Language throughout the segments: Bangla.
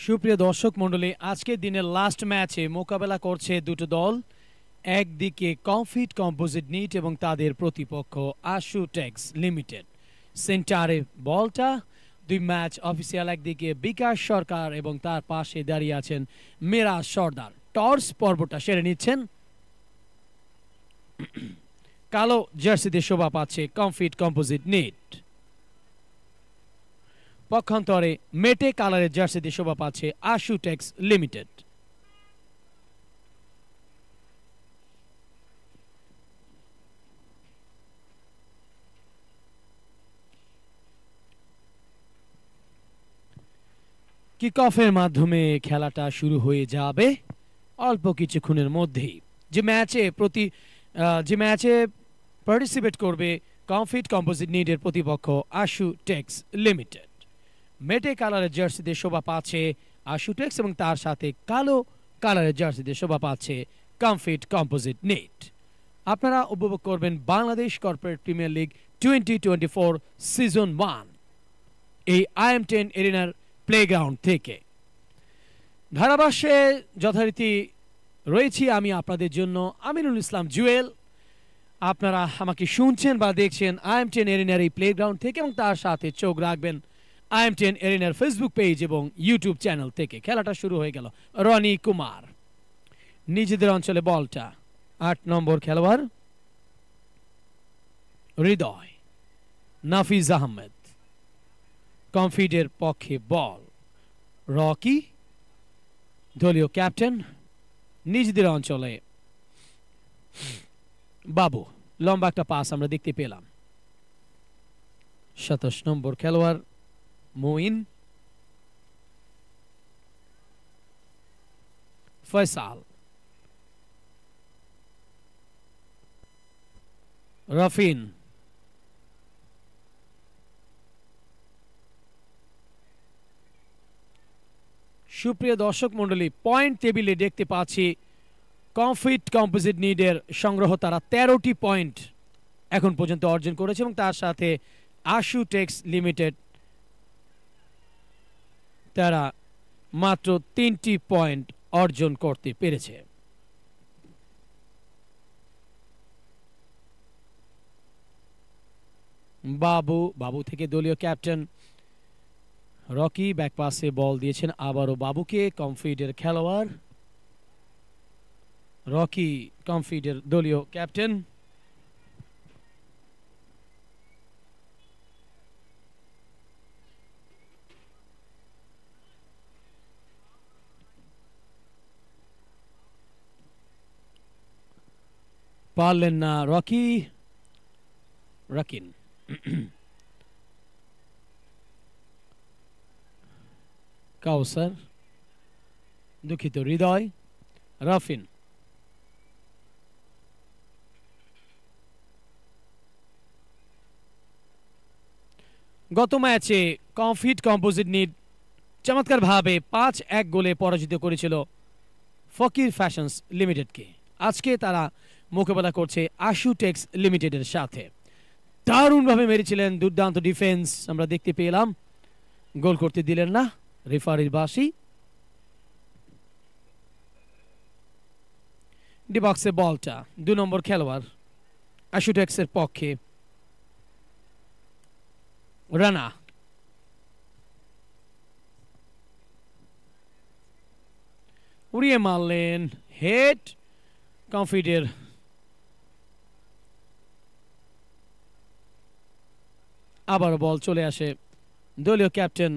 সুপ্রিয় দর্শক মণ্ডলী, আজকের দিনের লাস্ট ম্যাচে মোকাবেলা করছে দুটো দল। একদিকে কমফিট কম্পোজিট নিট এবং তাদের প্রতিপক্ষ আশুটেক্স লিমিটেড। সেন্টারে বলটা দুই ম্যাচ অফিসিয়াল, একদিকে বিকাশ সরকার এবং তার পাশে দাঁড়িয়ে আছেন মিরাজ সর্দার। টর্চ পর্বটা সেরে নিচ্ছেন। কালো জার্সিতে শোভা পাচ্ছে কমফিট কম্পোজিট নিট, পক্ষান্তরে মেটে কালারের জার্সিতে শোভা পাচ্ছে আশুটেক্স লিমিটেড। কিক অফের মাধ্যমে খেলাটা শুরু হয়ে যাবে অল্প কিছুক্ষণের মধ্যেই। যে ম্যাচে পার্টিসিপেট করবে কমফিট কম্পোজিট নিটের প্রতিপক্ষ আশুটেক্স লিমিটেড। মেটে কালারের জার্সিতে শোভা পাচ্ছে আশুটেক্স এবং তার সাথে কালো কালারের জার্সিতে শোভা পাচ্ছে কমফিট কম্পোজিট নিট। আপনারা উপভোগ করবেন Bangladesh corporate premier league 2024 season 1 এই IM10 এরিনার প্লেগ্রাউন্ড থেকে। ধারাভাষ্যে যথারীতি রয়েছি আমি আপনাদের জন্য আমিনুল ইসলাম জুয়েল। আপনারা আমাকে শুনছেন বা দেখছেন IM10 এরিনার এই প্লেগ্রাউন্ড থেকে এবং তার সাথে চোখ রাখবেন IM10 এরিনার ফেসবুক পেজ এবং ইউটিউব চ্যানেল থেকে। খেলাটা শুরু হয়ে গেল। রনি কুমার নিজেদের অঞ্চলে বলটা 8 নম্বর খেলোয়াড় হৃদয়। নাফিজ আহমেদ কমফিটের পক্ষে বল। রকি দলীয় ক্যাপ্টেন নিজেদের অঞ্চলে বাবু। লম্বা একটা পাস আমরা দেখতে পেলাম। 27 নম্বর খেলোয়াড় মুইন। ফয়সাল, রাফিন, সুপ্রিয় দর্শক মণ্ডলী, পয়েন্ট টেবিলে দেখতে পাচ্ছি কমফিট কম্পোজিট নিটের সংগ্রহ তারা 13টি পয়েন্ট এখন পর্যন্ত অর্জন করেছে এবং তার সাথে আশুটেক্স লিমিটেড তারা মাত্র 3টি পয়েন্ট অর্জন করতে পেরেছে। বাবু থেকে দলীয় ক্যাপ্টেন রকি ব্যাক পাসে বল দিয়েছেন আবারও বাবুকে। কমফিটের খেলোয়াড় রকি কমফিটের দলীয় ক্যাপ্টেন। পারলেন না রাকিন। কাউসার, দুঃখিত, হৃদয়, রাফিন। গত ম্যাচে কমফিট কম্পোজিট নিট চমৎকারভাবে 5-1 গোলে পরাজিত করেছিল ফকির ফ্যাশনস লিমিটেডকে। আজকে তারা মোকাবেলা করছে আশুটেক্স লিমিটেডের সাথে। দারুণভাবে মেরেছিলেন, দুর্দান্ত ডিফেন্স আমরা দেখতে পেলাম। গোল করতে দিলেন না রেফারির বাঁশি। ডি বক্সে বলটা 2 নম্বর খেলোয়াড় আশুটেক্সের পক্ষে রানা। উড়িয়ে মারলেন, হেড। কমফিটের আবার বল চলে আসে দলীয় ক্যাপ্টেন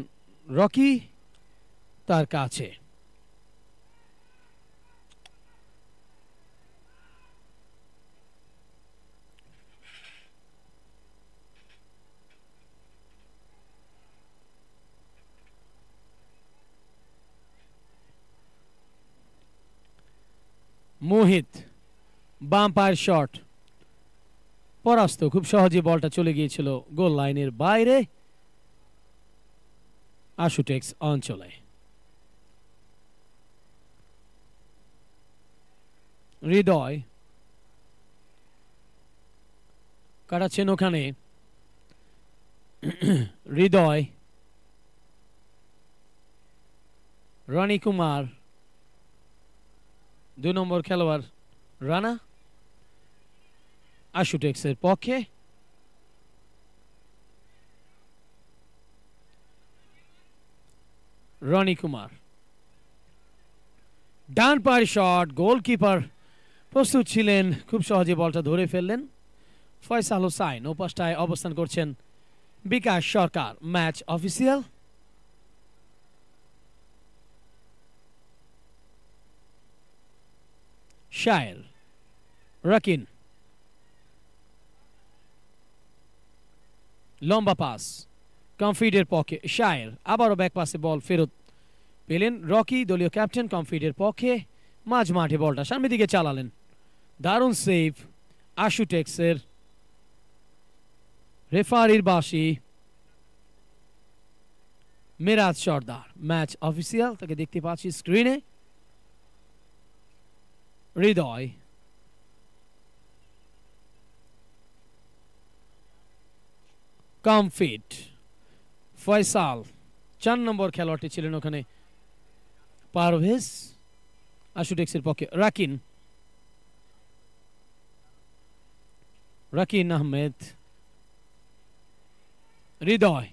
রকি তার কাছে। মোহিত বাম পায়ের শট পরাস্ত। খুব সহজে বলটা চলে গিয়েছিল গোল লাইনের বাইরে আশুটেক্স অঞ্চলে। হৃদয় কাটাচ্ছেন ওখানে। হৃদয়, রনি কুমার 2 নম্বর খেলোয়াড় রানা আশুটেক্সের পক্ষে। রনি কুমার ডান পায়ের শট, গোলকিপার প্রস্তুত ছিলেন, খুব সহজে বলটা ধরে ফেললেন। ফয়সাল হোসাইন ওপাশটায় অবস্থান করছেন বিকাশ সরকার, ম্যাচ অফিসিয়াল। শায়ের, রাকিন, লম্বা পাস কমফিডের পক্ষে, শায়ের আবারও ব্যাক পাসে বল ফেরত পেলেন রকি, দলীয় ক্যাপ্টেন কমফিডের পক্ষে। মাঝ মাঠে বলটা সামনের দিকে চালালেন, দারুণ সেভ আশুটেক্সের। রেফারির বাঁশি মিরাজ সর্দার, ম্যাচ অফিসিয়াল, তাকে দেখতে পাচ্ছি স্ক্রিনে। হৃদয়, কমফিট, ফয়সাল 4 নম্বর খেলোয়াড়টি ছিলেন ওখানে। পারভেজ আশুটেক্সের পক্ষে, রাকিন, রাকিন আহমেদ, হৃদয়,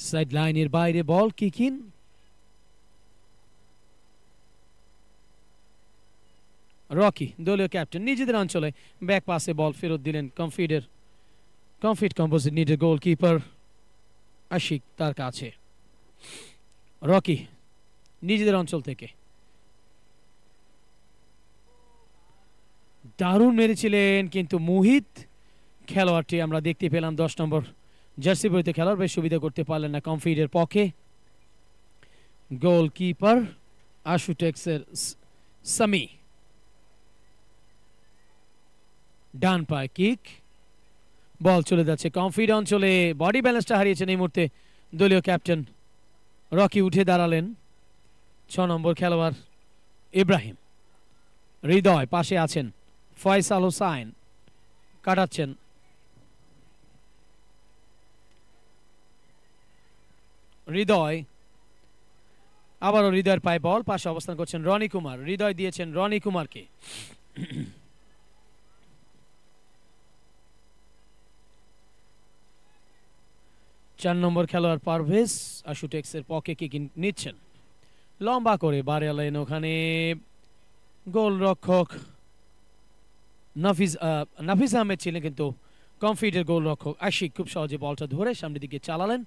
সাইড লাইনের বাইরে বল কিকিন। রকি দলীয় ক্যাপ্টেন নিজেদের অঞ্চলে ব্যাক পাসে বল ফেরত দিলেন কমফিট কম্পোজিট নিডের গোলকিপার আশিক তার কাছে। রকি নিজেদের অঞ্চল থেকে দারুণ মেরেছিলেন, কিন্তু মুহিত খেলোয়াড়টি আমরা দেখতে পেলাম 10 নম্বর জার্সি পরিহিত খেলোয়াড় বেশ সুবিধা করতে পারলেন না কমফিটের পক্ষে। গোলকিপার আশুটেক্সের সামি, ডান পায়ে কিক, বল চলে যাচ্ছে কমফিট অঞ্চলে। বডি ব্যালেন্সটা হারিয়েছেন এই মুহূর্তে দলীয় ক্যাপ্টেন রকি, উঠে দাঁড়ালেন 6 নম্বর খেলোয়াড় ইব্রাহিম। হৃদয় পাশে আছেন, ফয়সাল হোসাইন কাটাচ্ছেন, হৃদয় আবারও হৃদয়ের পায়ে বল, পাশে অবস্থান করছেন রনি কুমার। হৃদয় দিয়েছেন রনি কুমারকে। 4 নম্বর খেলোয়াড় পারভেজ আশুটেক্সের পক্ষে কিক নিচ্ছেন, লম্বা করে বাড়ালেন ওখানে গোলরক্ষক নাফিজ আহমেদ ছিলেন, কিন্তু কমফিটের গোলরক্ষক আশিক খুব সহজে বলটা ধরে সামনের দিকে চালালেন।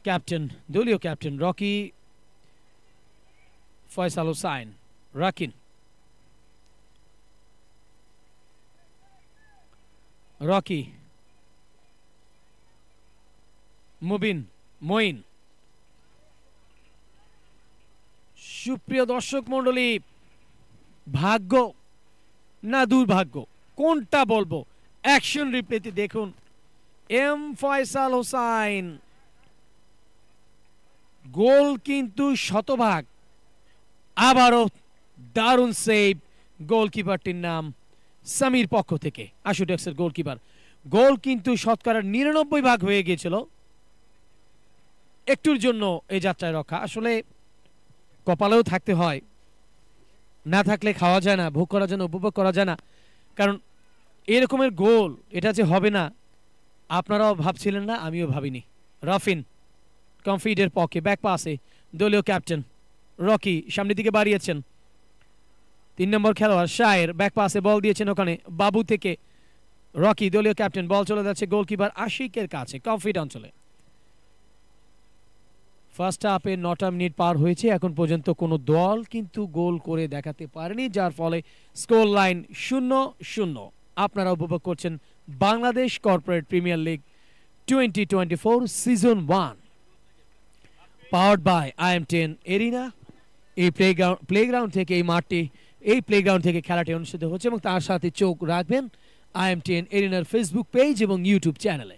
ক্যাপ্টেন দলীয় ক্যাপ্টেন রকি, ফয়সাল হোসাইন, রাকিন, রকি, মঈন। সুপ্রিয় দর্শক মন্ডলী, ভাগ্য না দুর্ভাগ্য কোনটা বলবো, অ্যাকশন রিপ্লেতে দেখুন এম ফয়সাল হোসাইন গোল কিন্তু শতভাগ। আবারও দারুণ সেভ, গোলকিপারটির নাম সামির পক্ষ থেকে, আশুটেক্সের গোলকিপার। গোল কিন্তু শতকরা 99 হয়ে গিয়েছিল, একটুর জন্য এই যাত্রায় রক্ষা। আসলে কপালেও থাকতে হয়, না থাকলে খাওয়া যায় না, ভোগ করার জন্য উপভোগ করা যায় না। কারণ এরকমের গোল এটা যে হবে না আপনারাও ভাবছিলেন না, আমিও ভাবিনি। রাফিন কমফিটের পক্ষে ব্যাক পাসে দলীয় ক্যাপ্টেন রকি সামনের দিকে বাড়িয়েছেন। 3 নম্বর খেলোয়াড় শায়ের ব্যাক পাসে বল দিয়েছেন ওখানে বাবু থেকে রকি, দলীয় ক্যাপ্টেন, বল চলে যাচ্ছে গোলকিপার আশিকের কাছে কমফিট অঞ্চলে। ফার্স্ট হাফে 9টা মিনিট পার হয়েছে, এখন পর্যন্ত কোনো দল কিন্তু গোল করে দেখাতে পারেনি, যার ফলে স্কোর লাইন 0-0। আপনারা উপভোগ করছেন Bangladesh corporate premier league 2024 season 1, powered by IM10 arena. এই প্লেগ্রাউন্ড থেকে এই প্লেগ্রাউন্ড থেকে খেলাটি অনুষ্ঠিত হচ্ছে, এবং তার সাথে চোখ রাখবেন IM10 এরিনার ফেসবুক পেজ এবং ইউটিউব চ্যানেলে।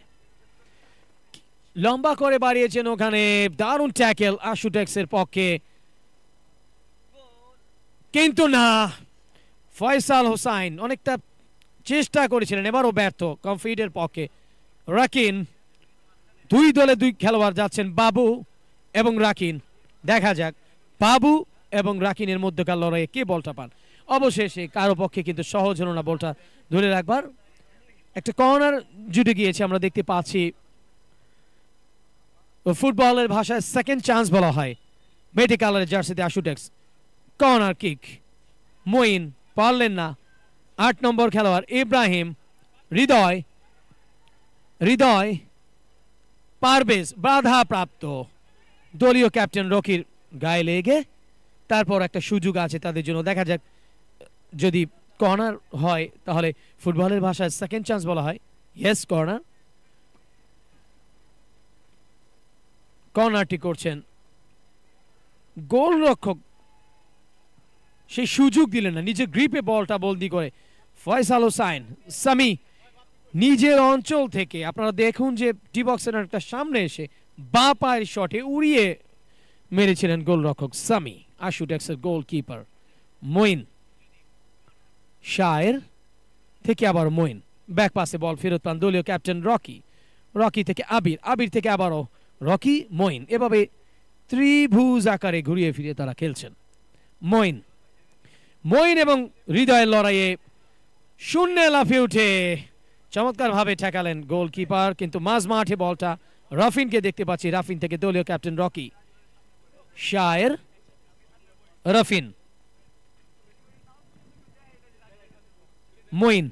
লম্বা করে বাড়িয়েছেন ওখানে, দারুণ ট্যাকেল আশুটেক্সের পক্ষে, কিন্তু না, ফয়সাল হোসাইন অনেকটা চেষ্টা করেছিলেন, এবারও ব্যর্থ কমফিটের পক্ষে। রাকিন দুই দলে দুই খেলোয়াড় যাচ্ছেন, বাবু এবং রাকিন। দেখা যাক বাবু এবং রাকিনের মধ্যকার লড়াইয়ে কে বলটা পান। অবশেষে কারো পক্ষে কিন্তু সহজ হলো না বলটা ধরে রাখবার। একটা কর্নার জুটে গিয়েছে, আমরা দেখতে পাচ্ছি। ফুটবলের ভাষায় সেকেন্ড চান্স বলা হয়। মেটে কালারের জার্সিতে আশুটেক্স। কর্নার কিক, মঈন পারলেন না। 8 নম্বর খেলোয়াড় ইব্রাহিম, হৃদয়, হৃদয়, পারভেজ বাধা প্রাপ্ত। দলীয় ক্যাপ্টেন রকির গায়ে লেগে তারপর একটা সুযোগ আছে তাদের জন্য। দেখা যাক যদি কর্নার হয় তাহলে ফুটবলের ভাষায় সেকেন্ড চান্স বলা হয়। Yes, corner. কর্নারটি করছেন গোলরক্ষক, সেই সুযোগ দিলেন না, নিজের গ্রিপে বলটা বন্দি করে ফয়সাল হোসাইন সামি নিজের অঞ্চল থেকে। আপনারা দেখুন যে টি বক্সের একটা সামনে এসে বাঁ পায়ের শটে উড়িয়ে মেরেছিলেন গোলরক্ষক সামি। আশুটেক্সের গোলকিপার মঈন, শায়ের থেকে আবার মঈন, ব্যাক পাসে বল ফেরত পান দলীয় ক্যাপ্টেন রকি। রকি থেকে আবির, আবির থেকে আবারও রকি, মঈন। এভাবে ত্রিভুজ আকারে ঘুরিয়ে ফিরিয়ে তারা খেলছেন। মঈন, মঈন এবং হৃদয়ের লড়াইয়ে শূন্যে লাফিয়ে উঠে চমৎকার ভাবে ঠেকালেন গোলকিপার, কিন্তু মাঝ মাঠে বলটা রাফিনকে দেখতে পাচ্ছি। রাফিন থেকে দলীয় ক্যাপ্টেন রকি, শায়ের, রাফিন, মঈন,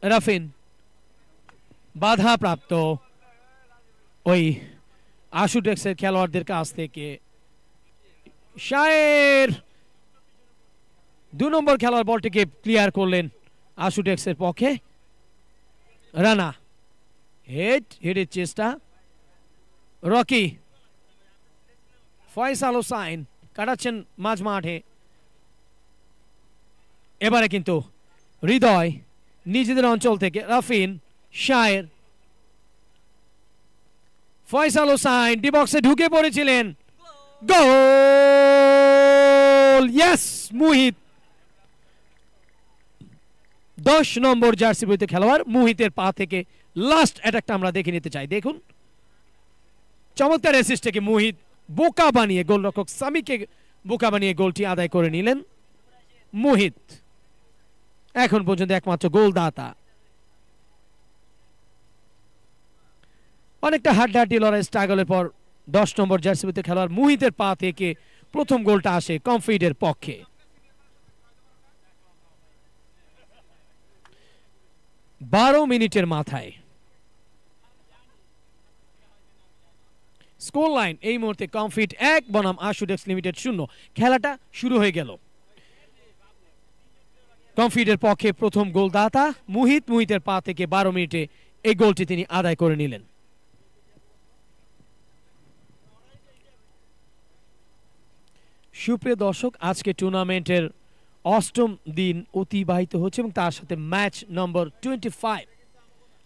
রাফিন বাধা প্রাপ্ত ওই আশুটেক্সের খেলোয়াড়দের কাছ থেকে। শায়ের 2 নম্বর খেলোয়াড় বলটিকে ক্লিয়ার করলেন আশুটেক্সের পক্ষে। রানা হেডের চেষ্টা, রকি, ফয়সাল হোসাইন কাটাচ্ছেন মাঝ মাঠে। এবারে কিন্তু হৃদয় নিজেদের অঞ্চল থেকে, রাফিন, শায়ের, ফয়সাল হোসাইন ডি বক্সে ঢুকে পড়েছিলেন। গোল! ইয়েস, মুহিত। 10 নম্বর জার্সি বইতে খেলোয়াড় মুহিতের পা থেকে লাস্ট অ্যাটাকটা আমরা দেখে নিতে চাই। দেখুন চমৎকার অ্যাসিস্ট থেকে মুহিত বোকা বানিয়ে গোলরক্ষক সামিকে বোকা বানিয়ে গোলটি আদায় করে নিলেন মুহিত। এখন পর্যন্ত একমাত্র গোলদাতা। অনেকটা হাড্ডাহাড্ডি লড়াই স্ট্রাগলের পর 10 নম্বর জার্সি বইতে খেলোয়াড় মুহিতের পা থেকে প্রথম গোলটা আসে কমফিডের পক্ষে। 12 মিনিটের মাথায় স্কোর লাইন এই মুহূর্তে কমফিট 1 বনাম আশুটেক্স লিমিটেড 0। খেলাটা শুরু হয়ে গেল। কমফিটের পক্ষে প্রথম গোলদাতা মুহিত, মুহিতের পা থেকে 12 মিনিটে এই গোলটি তিনি আদায় করে নিলেন। সুপ্রিয় দর্শক, আজকে টুর্নামেন্টের 8ম দিন অতিবাহিত হচ্ছে এবং তার সাথে ম্যাচ নম্বর 25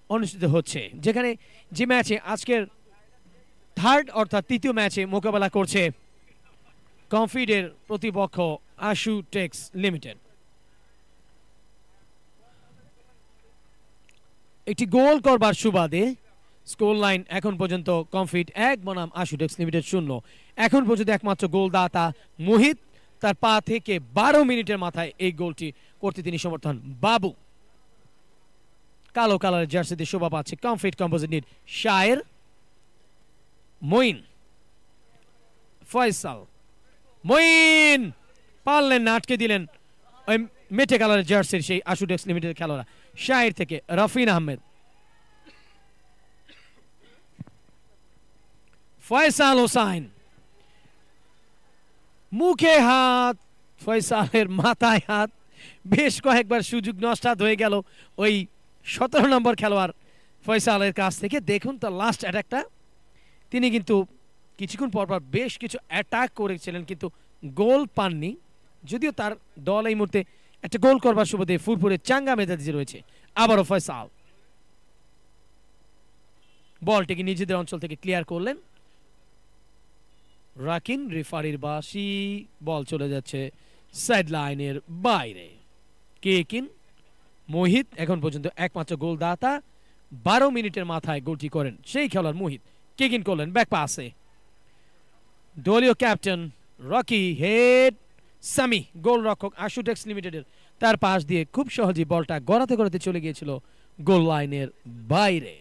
অনুষ্ঠিত হচ্ছে, যেখানে যে ম্যাচে আজকের থার্ড অর্থাৎ তৃতীয় ম্যাচে মোকাবেলা করছে কমফিডের প্রতিপক্ষ আশুটেক্স লিমিটেড। একটি গোল করবার সুবাদে স্কোর লাইন এখন পর্যন্ত কমফিট 1 বনাম আশুটেক্স লিমিটেড 0। এখন পর্যন্ত একমাত্র গোলদাতা মুহিত, তার পা থেকে 12 মিনিটের মাথায় এই গোলটি করতে তিনি সমর্থন। বাবু কালো কালারের জার্সিতে শোভা পাচ্ছে Comfit composite Knit. Shayer, Moin, Faisal, Moin পারলেন না, আটকে দিলেন ওই মেটে কালারের জার্সির সেই আশুটেক্স লিমিটেড খেলোয়াড়রা। শায়ের থেকে রাফিন আহমেদ, ফয়সাল হোসাইন, মুখে হাত, ফয়সালের মাথায় হাত, বেশ কয়েকবার সুযোগ নষ্ট হয়ে গেল ওই 17 নম্বর খেলোয়াড় ফয়সালের কাছ থেকে। দেখুন তার লাস্ট অ্যাটাকটা, তিনি কিন্তু কিছুক্ষণ পরপর বেশ কিছু অ্যাটাক করেছিলেন কিন্তু গোল পাননি, যদিও তার দল এই মুহূর্তে একটা গোল করবার সুবাদে ফুরফুরে চাঙ্গা মেজাজে রয়েছে। আবারও ফয়সাল বলটিকে নিজেদের অঞ্চল থেকে ক্লিয়ার করলেন। রাকিন রেফারির বাঁশি, বল চলে যাচ্ছে সাইড লাইনের বাইরে। কে কিন মোহিত এখন পর্যন্ত একমাত্র গোলদাতা 12 মিনিটের মাথায় গোলটি করেন সেই খেলোয়াড় মুহিত। কিক ইন করলেন ব্যাক পাসে, দলীয় ক্যাপ্টেন রকি হেড সামি গোলরক্ষক আশুটেক্স লিমিটেডের, তার পাশ দিয়ে খুব সহজেই বলটা গড়াতে গড়াতে চলে গিয়েছিল গোল লাইনের বাইরে।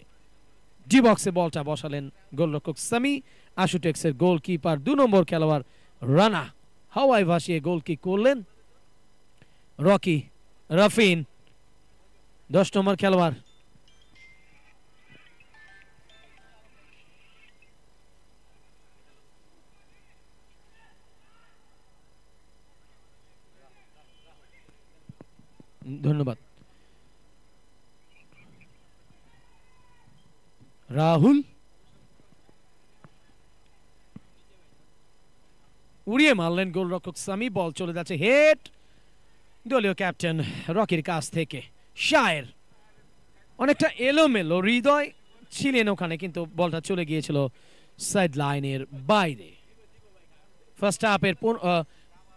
ডি বক্সে বলটা বসালেন গোলরক্ষক সামি। আশুটেক্সের গোলকিপার 2 নম্বর খেলোয়াড় রানা হাওয়ায় ভাসিয়ে গোল কিক করলেন রকি রাফিন 10 নম্বর খেলোয়াড়। ধন্যবাদ। রাহুল উড়িয়ে মারলেন গোলরক্ষক সামি, বল চলে যাচ্ছে হেড দলীয় ক্যাপ্টেন রকির কাছ থেকে। শায়ের অনেকটা এলোমেলো, হৃদয় ছিলেন ওখানে, কিন্তু বলটা চলে গিয়েছিল সাইড লাইনের বাইরে। ফার্স্ট হাফের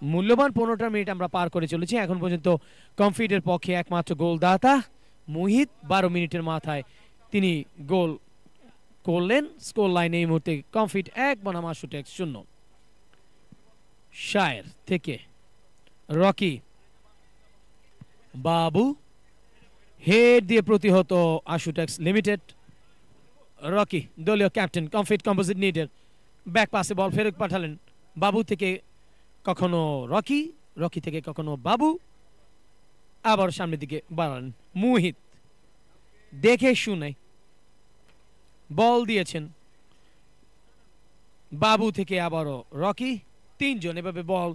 মূল্যবান 15টা মিনিট আমরা পার করে চলেছি। এখন পর্যন্ত কমফিটের পক্ষে একমাত্র গোলদাতা মুহিত, 12 মিনিটের মাথায় তিনি গোল করলেন। স্কোর লাইনে এই মুহূর্তে কমফিট 1 বনাম আশুটেক্স 0। শায়ের থেকে রকি, বাবু হেড দিয়ে প্রতিহত আশুটেক্স লিমিটেড। রকি দলীয় ক্যাপ্টেন কমফিট কম্পোজিট নিডের ব্যাক পাসে বল ফেরত পাঠালেন বাবু থেকে কখনো রকি, রকি থেকে কখনো বাবু, আবার সামনের দিকে বাড়ালেন মুহিত। দেখে শুনে বল দিয়েছেন বাবু থেকে আবারও রকি, 3 জন এভাবে বল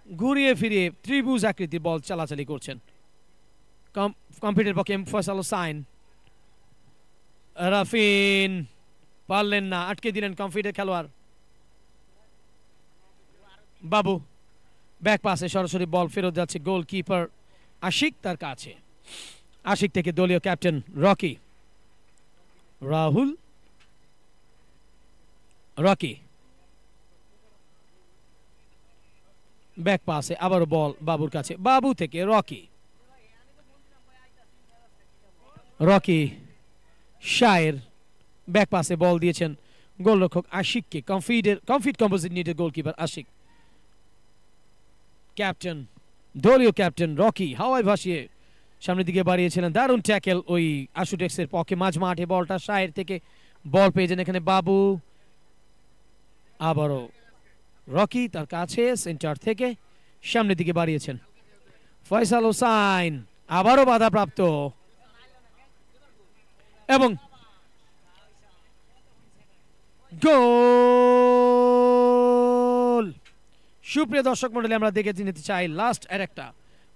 ঘুরিয়ে ফিরিয়ে ত্রিভুজ আকৃতির বল চালাচালি করছেন। কমফিটের পক্ষে ফয়সাল হোসাইন, রাফিন পারলেন না, আটকে দিলেন কমফিটের খেলোয়াড় বাবু। ব্যাক পাসে সরাসরি বল ফেরত যাচ্ছে গোলকিপার আশিক তার কাছে। আশিক থেকে দলীয় captain Rocky, Rahul, Rocky back পাসে আবারও বল বাবুর কাছে, বাবু থেকে রকি, রকি শায়ের ব্যাক পাসে বল দিয়েছেন গোলরক্ষক আশিককে। কমফিট কম্পোজিট নিডের গোলকিপার আশিক। ক্যাপ্টেন দলীয় ক্যাপ্টেন রকি হাওয়ায় ভাসিয়ে সামনের দিকে বাড়িয়েছিলেন, দারুণ ট্যাকেল ওই আশুটেক্সের পক্ষে। মাঝ মাঠে বলটা শায়ের থেকে বল পেয়েছেন এখানে বাবু, আবারও রকি তার কাছে সেন্টার থেকে সামনের দিকে বাড়িয়েছেন ফয়সাল হোসাইন, আবারও বাধাপ্রাপ্ত এবং গোল। সুপ্রিয় দর্শক মণ্ডলী, আমরা দেখে নিতে চাই লাস্ট আর একটা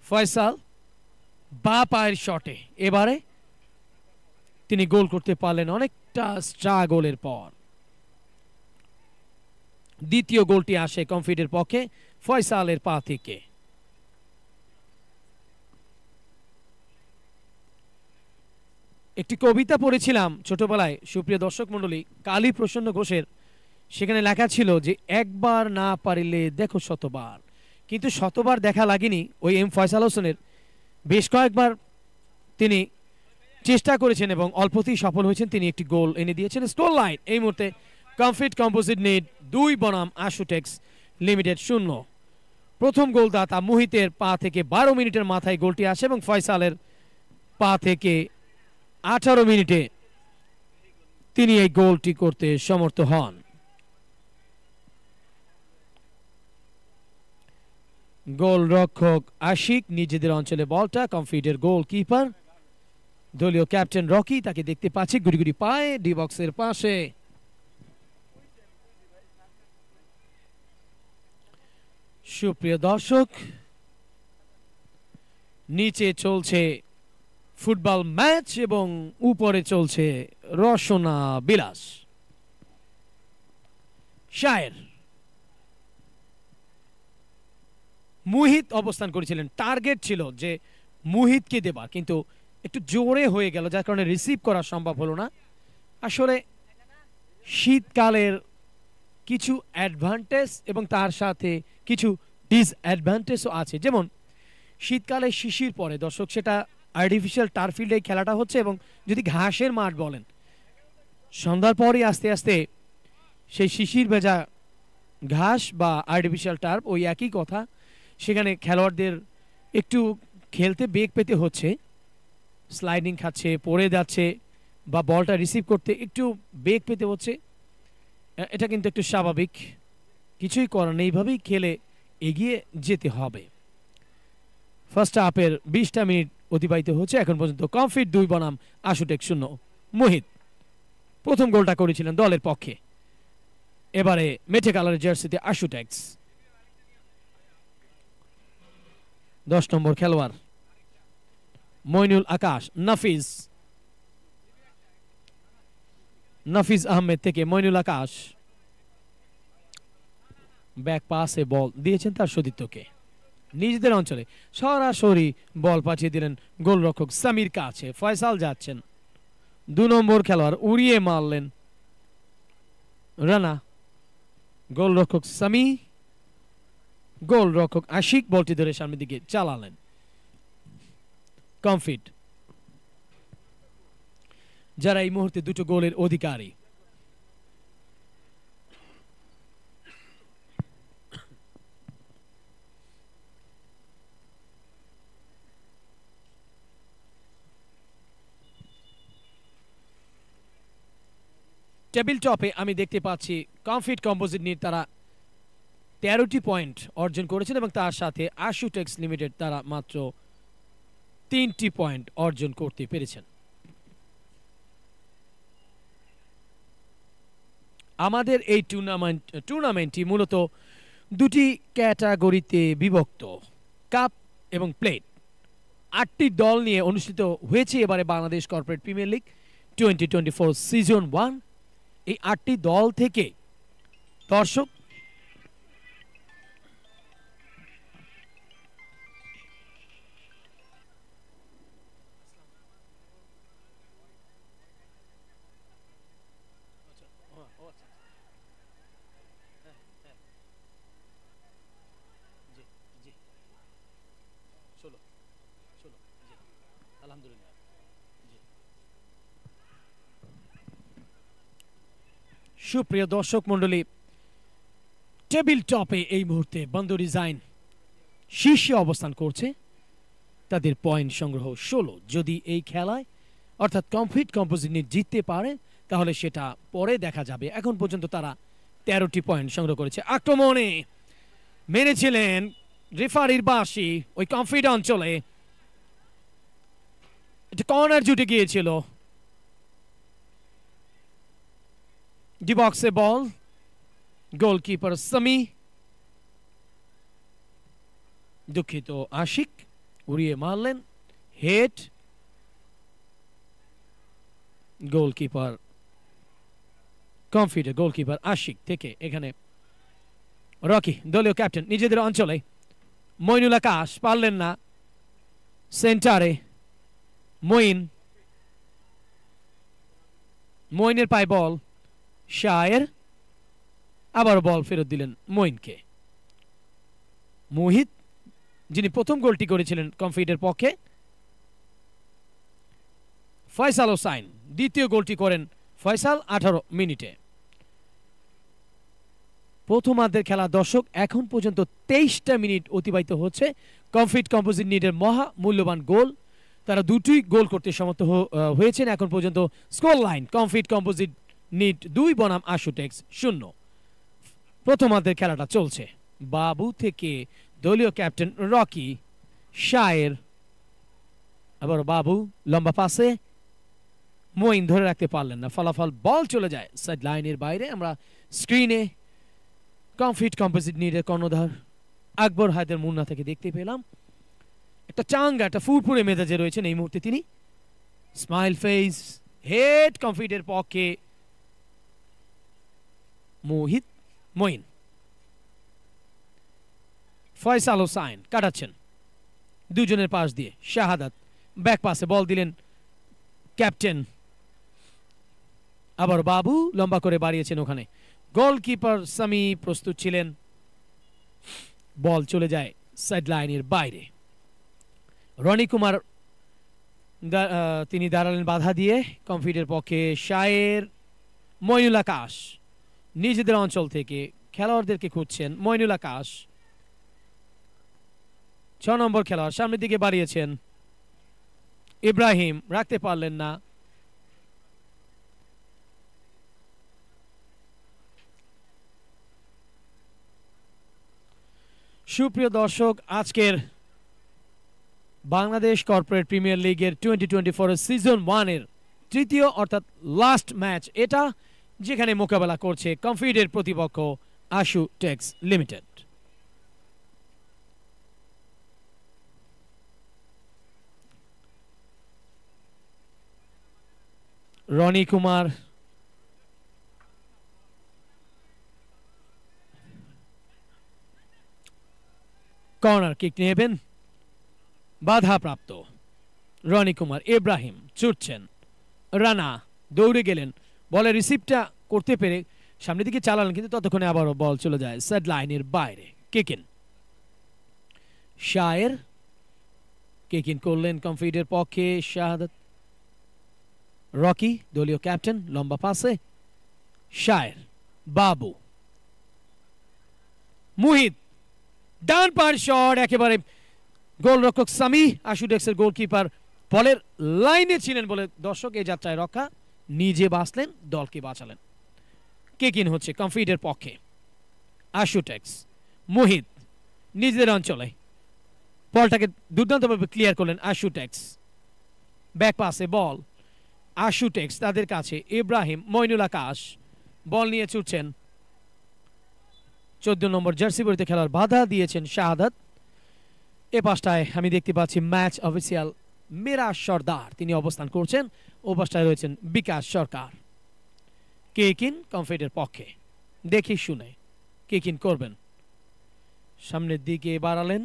ফয়সাল বা পায়ের শটে এবারে তিনি গোল করতে পারলেন অনেকটা স্ট্রাগলের পর। দ্বিতীয় গোলটি আসে কমফিটের পক্ষে ফয়সালের পা থেকে। একটি কবিতা পড়েছিলাম ছোটবেলায় সুপ্রিয় দর্শক মণ্ডলী, কালী প্রসন্ন ঘোষের। সেখানে লেখা ছিল যে একবার না পারিলে দেখো শতবার, কিন্তু শতবার দেখা লাগেনি ওই এম ফয়সাল হোসেনের। বেশ কয়েকবার তিনি চেষ্টা করেছেন এবং অল্পতেই সফল হয়েছেন, তিনি একটি গোল এনে দিয়েছেন। স্কোর লাইন এই মুহূর্তে কমফিট কম্পোজিট নিড 2 বনাম আশুটেক্স লিমিটেড 0। প্রথম গোলদাতা মুহিতের পা থেকে 12 মিনিটের মাথায় গোলটি আসে এবং ফয়সালের পা থেকে 18 মিনিটে তিনি এই গোলটি করতে সমর্থ হন। গোলরক্ষক আশিক নিজেদের অঞ্চলে বলটা, কমফিটের গোলকিপার দলীয় ক্যাপ্টেন রকি তাকে দেখতে পাচ্ছে গুড়ি গুড়ি পায়ে ডি বক্সের পাশে। সুপ্রিয় দর্শক, নিচে চলছে ফুটবল ম্যাচ এবং উপরে চলছে রসনা বিলাস। শায়ের মুহিত অবস্থান করেছিলেন, টার্গেট ছিল যে মুহিতকে দেবার, কিন্তু একটু জোরে হয়ে গেল যার কারণে রিসিভ করা সম্ভব হলো না। আসলে শীতকালের কিছু অ্যাডভান্টেজ এবং তার সাথে কিছু ডিসঅ্যাডভান্টেজও আছে। যেমন শীতকালে শিশির পড়ে দর্শক, সেটা আর্টিফিশিয়াল টার্ফিল্ডে খেলাটা হচ্ছে, এবং যদি ঘাসের মাঠ বলেন, সন্ধ্যার পরই আস্তে আস্তে সেই শিশির ভেজা ঘাস বা আর্টিফিশিয়াল টার্ফ ওই একই কথা। সেখানে খেলোয়াড়দের একটু খেলতে বেগ পেতে হচ্ছে, স্লাইডিং খাচ্ছে, পড়ে যাচ্ছে, বা বলটা রিসিভ করতে একটু বেগ পেতে হচ্ছে। এটা কিন্তু একটু স্বাভাবিক, কিছুই করার নেই, এইভাবেই খেলে এগিয়ে যেতে হবে। ফার্স্ট হাফের 20টা মিনিট অতিবাহিত হচ্ছে এখন পর্যন্ত। কমফিট 2 বনাম আশুটেক 0। মোহিত প্রথম গোলটা করেছিলেন দলের পক্ষে। এবারে মেটে কালারের জার্সিতে আশুটেক্স। 10 নম্বর খেলোয়াড় মইনুল আকাশ। নাফিজ আহমেদ থেকে মইনুল আকাশ ব্যাক পাসে বল দিয়েছেন তার সতীর্থকে। নিজেদের অঞ্চলে সরাসরি বল পাঠিয়ে দিলেন গোলরক্ষক সামির কাছে। ফয়সাল যাচ্ছেন, 2 নম্বর খেলোয়াড় উড়িয়ে মারলেন রানা। গোলরক্ষক সামি, গোলরক্ষক আশিক বলটি ধরে সামনের দিকে চালালেন। কমফিট যারা এই মুহূর্তে 2টো গোলের অধিকারী। টেবিল টপে আমি দেখতে পাচ্ছি কমফিট কম্পোজিট নিয়ে তারা 13টি পয়েন্ট অর্জন করেছেন, এবং তার সাথে আশুটেক্স লিমিটেড তারা মাত্র 3টি পয়েন্ট অর্জন করতে পেরেছেন। আমাদের এই টুর্নামেন্টটি মূলত 2টি ক্যাটাগরিতে বিভক্ত, কাপ এবং প্লেট। 8টি দল নিয়ে অনুষ্ঠিত হয়েছে এবারে Bangladesh corporate premier league 2024 season 1। এই 8টি দল থেকে দর্শক সুপ্রিয় দর্শক মন্ডলী, টেবিল টপে এই মুহূর্তে বন্ধু ডিজাইন শীর্ষে অবস্থান করছে। তাদের পয়েন্ট সংগ্রহ 16। যদি এই খেলায় অর্থাৎ কমফিট কম্পোজিট নিয়ে জিততে পারে তাহলে সেটা পরে দেখা যাবে। এখন পর্যন্ত তারা 13টি পয়েন্ট সংগ্রহ করেছে। আক্রমণে মেরেছিলেন রেফারির বাঁশি ওই কমফিট অঞ্চলে, এটা কর্নার জুটে গিয়েছিল। ডি বক্সে বল, গোলকিপার সামি, দুঃখিত আশিক উড়িয়ে মারলেন, হেড। গোলকিপার কমফিটের গোলকিপার আশিক থেকে এখানে রকি দলীয় ক্যাপ্টেন নিজেদের অঞ্চলে। মইনুল আকাশ পারলেন না, সেন্টারে মইনের পায়ে বল, শায়ের আবার বল ফেরত দিলেন মইনকে। মোহিত যিনি প্রথম গোলটি করেছিলেন কমফিটের পক্ষে, ফয়সাল হোসাইন দ্বিতীয় গোলটি করেন ফয়সাল 18 মিনিটে। প্রথমার্ধের খেলা দর্শক এখন পর্যন্ত 23টা মিনিট অতিবাহিত হচ্ছে। কমফিট কম্পোজিট নিটের মহা মূল্যবান গোল, তারা 2টি গোল করতে সমর্থ হয়েছেন এখন পর্যন্ত। Score line Comfit composite knit 2 বনাম আশুটেক্স 0। প্রথমার্ধের খেলাটা চলছে। বাবু থেকে দলীয় ক্যাপ্টেন রকি, শায়ের, আবার বাবু লম্বা পাসে, মইন ধরে রাখতে পারলেন না, ফলাফল বল চলে যায় সাইড লাইনের বাইরে। আমরা স্ক্রিনে কমফিট কম্পোজিট নিটের কর্ণধার আকবর হায়দার মুন্না থেকে দেখতে পেলাম একটা চাঙ্গা, একটা ফুরফুরে মেজাজে রয়েছেন এই মুহূর্তে তিনি। স্মাইল ফেস, হেড কমফিটের পক্ষে মইন। ফয়সাল হোসাইন কাটাচ্ছেন দুজনের পাশ দিয়ে, শাহাদাত ব্যাক পাসে বল দিলেন ক্যাপ্টেন, আবার বাবু লম্বা করে বাড়িয়েছেন ওখানে। গোলকিপার সামি প্রস্তুত ছিলেন, বল চলে যায় সাইড লাইনের বাইরে। রনি কুমার তিনি দাঁড়ালেন বাধা দিয়ে। কমফিটের পক্ষে শায়ের, মইনুল আকাশ নিজেদের অঞ্চল থেকে খেলোয়াড়দেরকে খুঁজছেন। মইনুল আকাশ 6 নম্বর খেলোয়াড়, সামনের দিকে বাড়িয়েছেন। ইব্রাহিম রাখতে পারলেন না। সুপ্রিয় দর্শক, আজকের বাংলাদেশ কর্পোরেট প্রিমিয়ার লিগের 2024 সিজন 1 এর তৃতীয় অর্থাৎ লাস্ট ম্যাচ এটা, যেখানে মোকাবেলা করছে কমফিটের প্রতিপক্ষ Ashutex limited. Roni Kumar corner kick নেবেন, বাধাপ্রাপ্ত। রনি কুমার, ইব্রাহিম ছুটছেন, রানা দৌড়ে গেলেন, বলের রিসিভটা করতে পেরে সামনের দিকে চালালেন, কিন্তু ততক্ষণে আবারও বল চলে যায় সেট লাইনের বাইরে। কিকিন, শায়ের কিকিন করলেন কমফিটের পক্ষে শাহাদাত। রকি দলীয় ক্যাপ্টেন, লম্বা পাসে শায়ের, বাবু, মুহিত ডান পার শট, একেবারে গোলরক্ষক সামি, আশুটেক্সের গোলকিপার বলের লাইনে ছিলেন বলে দর্শক এই যাত্রায় রক্ষা, নিজে বাঁচলেন, দলকে বাঁচালেন। কিকিন হচ্ছে কমফিটের পক্ষে আশুটেক্স। মুহিত নিজেদের অঞ্চলে বলটাকে দুর্দান্তভাবে ক্লিয়ার করলেন আশুটেক্স। ব্যাক পাসে বল আশুটেক্স তাদের কাছে। ইব্রাহিম, মইনুল আকাশ বল নিয়ে ছুটছেন। 14 নম্বর জার্সি পরিতে খেলার বাধা দিয়েছেন শাহাদাত। এ পাশটায় আমি দেখতে পাচ্ছি ম্যাচ অফিসিয়াল মিরাজ সর্দার, তিনি অবস্থান করছেন। ও পাশটায় রয়েছেন বিকাশ সরকার। কিকিন কমফিটের পক্ষে, দেখি শুনে কিকিন করবেন, সামনের দিকে বাড়ালেন।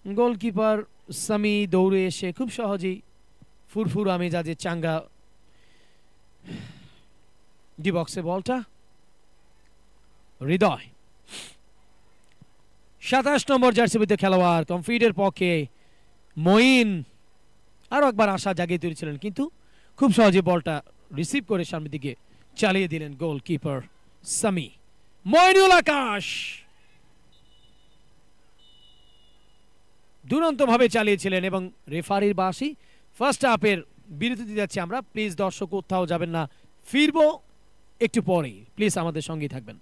গোলকিপার সামি দৌড়ে এসে খুব সহজেই ফুরফুর আমেজাজে চাঙ্গা ডি বক্সে বলটা। হৃদয় 27 নম্বর জার্সিতে খেলোয়াড় কমফিটের পক্ষে মঈন আরো একবার আশা জাগিয়ে তুলেছিলেন, কিন্তু খুব সহজে বলটা রিসিভ করে সামনের দিকে চালিয়ে দিলেন গোলকিপার সামি। মইনুল আকাশ দুরন্তভাবে চালিয়েছিলেন এবং রেফারির বাঁশি। ফার্স্ট হাফের বিরতি দিতে যাচ্ছি আমরা, প্লিজ দর্শক কোথাও যাবেন না, ফিরবো একটু পরেই, প্লিজ আমাদের সঙ্গেই থাকবেন।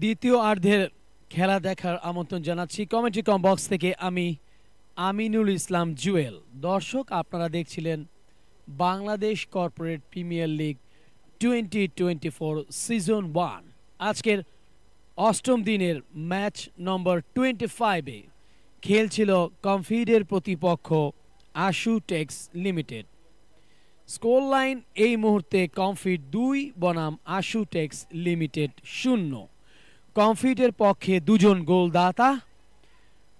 দ্বিতীয়ার্ধের খেলা দেখার আমন্ত্রণ জানাচ্ছি কমেন্ট্রি কম বক্স থেকে। আমি আমিনুল ইসলাম জুয়েল। দর্শক, আপনারা দেখছিলেন Bangladesh corporate premier league 2024 season 1। আজকের অষ্টম দিনের ম্যাচ নম্বর 25-এ খেলছিল কমফিডের প্রতিপক্ষ Ashutex limited. Score line এই মুহূর্তে কমফিড 2 বনাম আশু টেক্স লিমিটেড 0। কমফিডের পক্ষে দুজন গোলদাতা।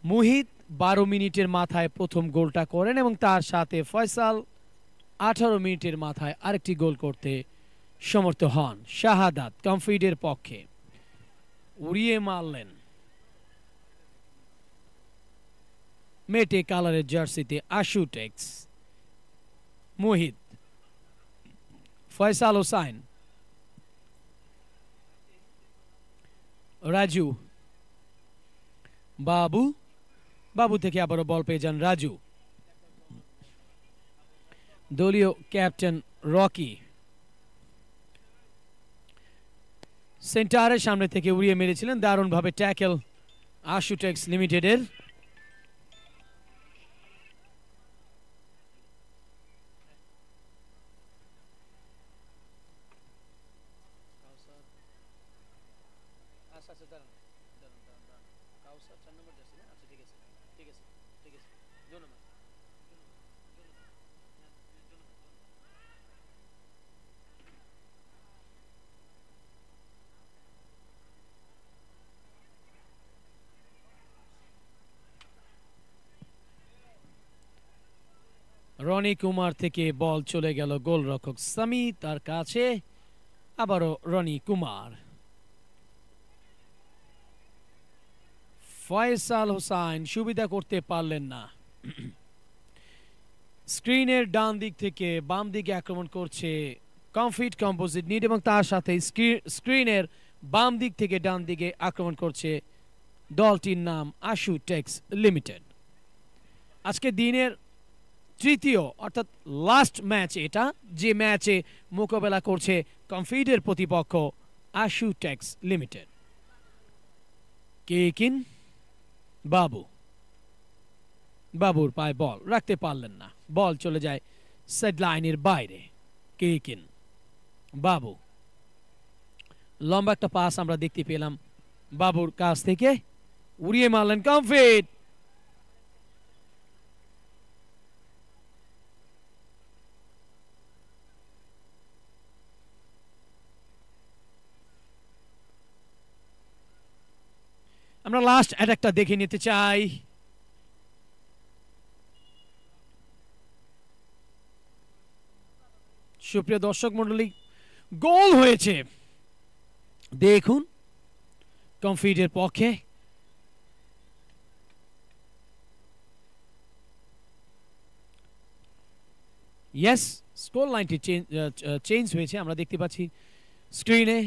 মুহিত 12 মিনিটের মাথায় প্রথম গোলটা করেন এবং তার সাথে ফয়সাল 18 মিনিটের মাথায় আরেকটি গোল করতে সমর্থ হন। শাহাদাত কমফিডের পক্ষে উড়িয়ে মারলেন মেটে কালারের জার্সিতে আশু টেক্স। মুহিত, ফয়সাল হোসাইন, রাজু, বাবু থেকে আবারও বল পেয়ে যান রাজু। দলীয় ক্যাপ্টেন রকি সেন্টারের সামনে থেকে উড়িয়ে মেরেছিলেন। দারুণভাবে ট্যাকেল আশু টেক্স লিমিটেডের। রনি কুমার থেকে বল চলে গেল গোলরক্ষক সামি তার কাছে। আবারও রনি কুমার। ফয়সাল হোসাইন সুবিধা করতে পারলেন না। স্ক্রিনের ডান দিক থেকে বাম দিকে আক্রমণ করছে কমফিট কম্পোজিট নিড এবং তার সাথে স্ক্রিনের বাম দিক থেকে ডান দিকে আক্রমণ করছে দলটির নাম আশু টেক্স লিমিটেড। আজকে দিনের তৃতীয় অর্থাৎ লাস্ট ম্যাচ এটা, যে ম্যাচে মোকাবেলা করছে কমফিডের প্রতিপক্ষ আশু টেক্স লিমিটেড। কেকিন বাবুর পায়ে বল রাখতে পারলেন না, বল চলে যায় সেট লাইনের বাইরে। কেকিন বাবু, লম্বা একটা পাস আমরা দেখতে পেলাম বাবুর কাছ থেকে, উড়িয়ে মারলেন কমফিট। আমরা লাস্ট অ্যাটাকটা দেখে নিতে চাই। সুপ্রিয় দর্শক মণ্ডলী, গোল হয়েছে দেখুন কমফিটের পক্ষে। ইয়েস, স্কোর লাইনটি চেঞ্জ হয়েছে আমরা দেখতে পাচ্ছি স্ক্রিনে।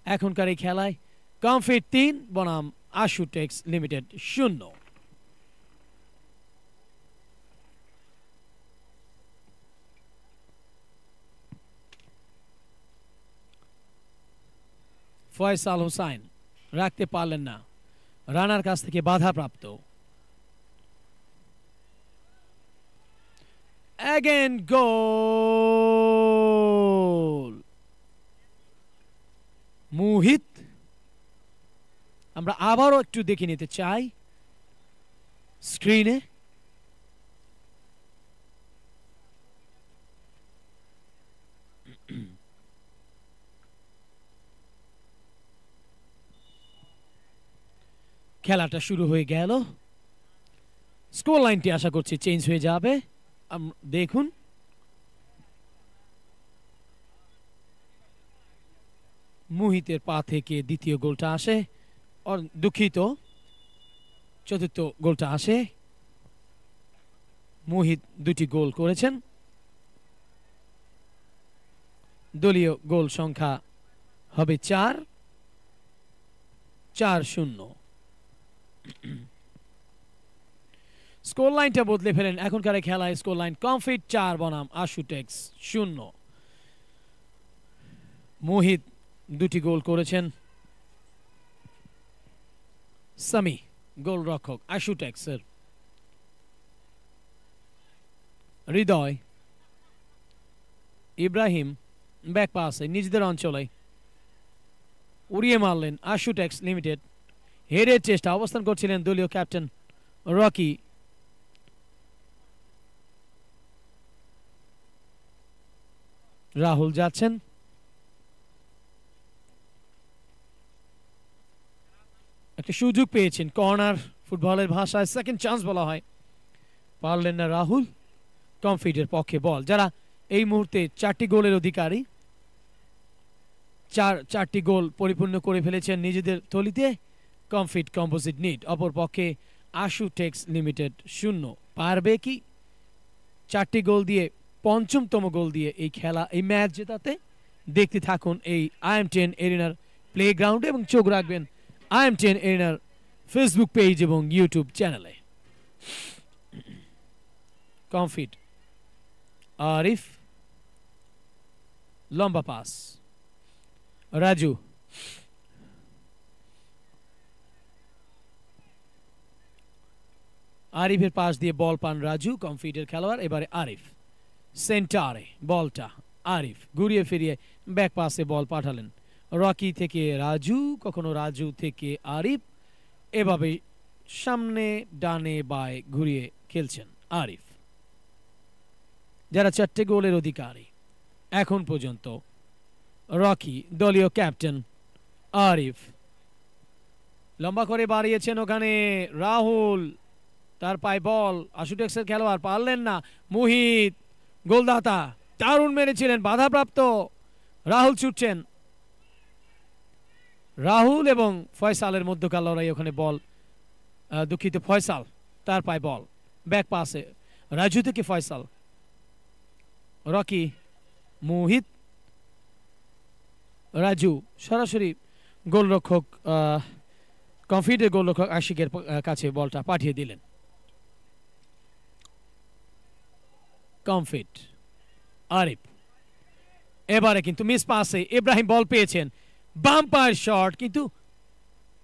এখনকার এই খেলায় কমফিট 3 বনাম আশু টেক্স লিমিটেড 0। ফয়সাল হোসাইন রাখতে পারলেন না, রানার কাছ থেকে বাধাপ্রাপ্ত। অ্যাগেন গোল মুহিত। আমরা আবারও একটু দেখে নিতে চাই স্ক্রিনে। খেলাটা শুরু হয়ে গেল। স্কোর লাইনটি আশা করছি চেঞ্জ হয়ে যাবে। দেখুন মুহিতের পা থেকে দ্বিতীয় গোলটা আসে, দুঃখিত চতুর্থ গোলটা আসে। মুহিত দুটি গোল করেছেন। দলীয় গোল সংখ্যা হবে 4-0। স্কোর লাইনটা বদলে ফেলেন এখনকার খেলায়। স্কোর লাইন কমফিট 4 বনাম আশু টেক্স 0। মুহিত দুটি গোল করেছেন। সামি গোলরক্ষক আশুটেক্সের। হৃদয়, ইব্রাহিম ব্যাক পাসে নিজেদের অঞ্চলে উড়িয়ে মারলেন আশুটেক্স লিমিটেড। হেডের চেষ্টা, অবস্থান করছিলেন দলীয় ক্যাপ্টেন রকি। রাহুল যাচ্ছেন, একটা সুযোগ পেয়েছেন, কর্নার ফুটবলের ভাষায় সেকেন্ড চান্স বলা হয়, পারলেন না রাহুল। কমফিটের পক্ষে বল, যারা এই মুহূর্তে 4টি গোলের অধিকারী, চারটি গোল পরিপূর্ণ করে ফেলেছেন নিজেদের থলিতে কমফিট কম্পোজিট নিট। অপর পক্ষে আশুটেক্স লিমিটেড 0। পারবে কি 4টি গোল দিয়ে, পঞ্চমতম গোল দিয়ে এই খেলা, এই ম্যাচ জেতাতে? দেখতে থাকুন এই IM10 এরিনার প্লেগ্রাউন্ডে এবং চোখ রাখবেন IM10 এরিনার ফেসবুক পেজ এবং ইউটিউব চ্যানেলে। কমফিট, আরিফ, লম্বা পাস, রাজু, আরিফের পাস দিয়ে বল পান রাজু, কমফিটের খেলোয়াড়। এবারে আরিফ সেন্টারে, বলটা আরিফ ঘুরিয়ে ফিরিয়ে ব্যাক পাসে বল পাঠালেন রকি থেকে রাজু, কখনো রাজু থেকে আরিফ, এভাবে সামনে ডানে বায়ে ঘুরিয়ে খেলছেন আরিফ। যারা 4টে গোলের অধিকারী এখন পর্যন্ত, রকি, দলীয় ক্যাপ্টেন আরিফ লম্বা করে বাড়িয়েছেন ওখানে রাহুল, তার পায়ে বল, আশুটেক্সের খেলোয়াড় পারলেন না। মুহিত গোলদাতা দারুণ মেরেছিলেন, বাধাপ্রাপ্ত। রাহুল ছুটছেন, রাহুল এবং ফয়সালের মধ্যকার লড়াই, ওখানে বল, দুঃখিত, ফয়সাল, তার পায়ে বল, ব্যাক পাসে রাজু থেকে ফয়সাল, রকি, মুহিত, রাজু সরাসরি গোলরক্ষক কমফিটের গোলরক্ষক আশিকের কাছে বলটা পাঠিয়ে দিলেন। কমফিট, আরিফ, এবারে কিন্তু মিস পাসে ইব্রাহিম বল পেয়েছেন, বাম পায়ের শট, কিন্তু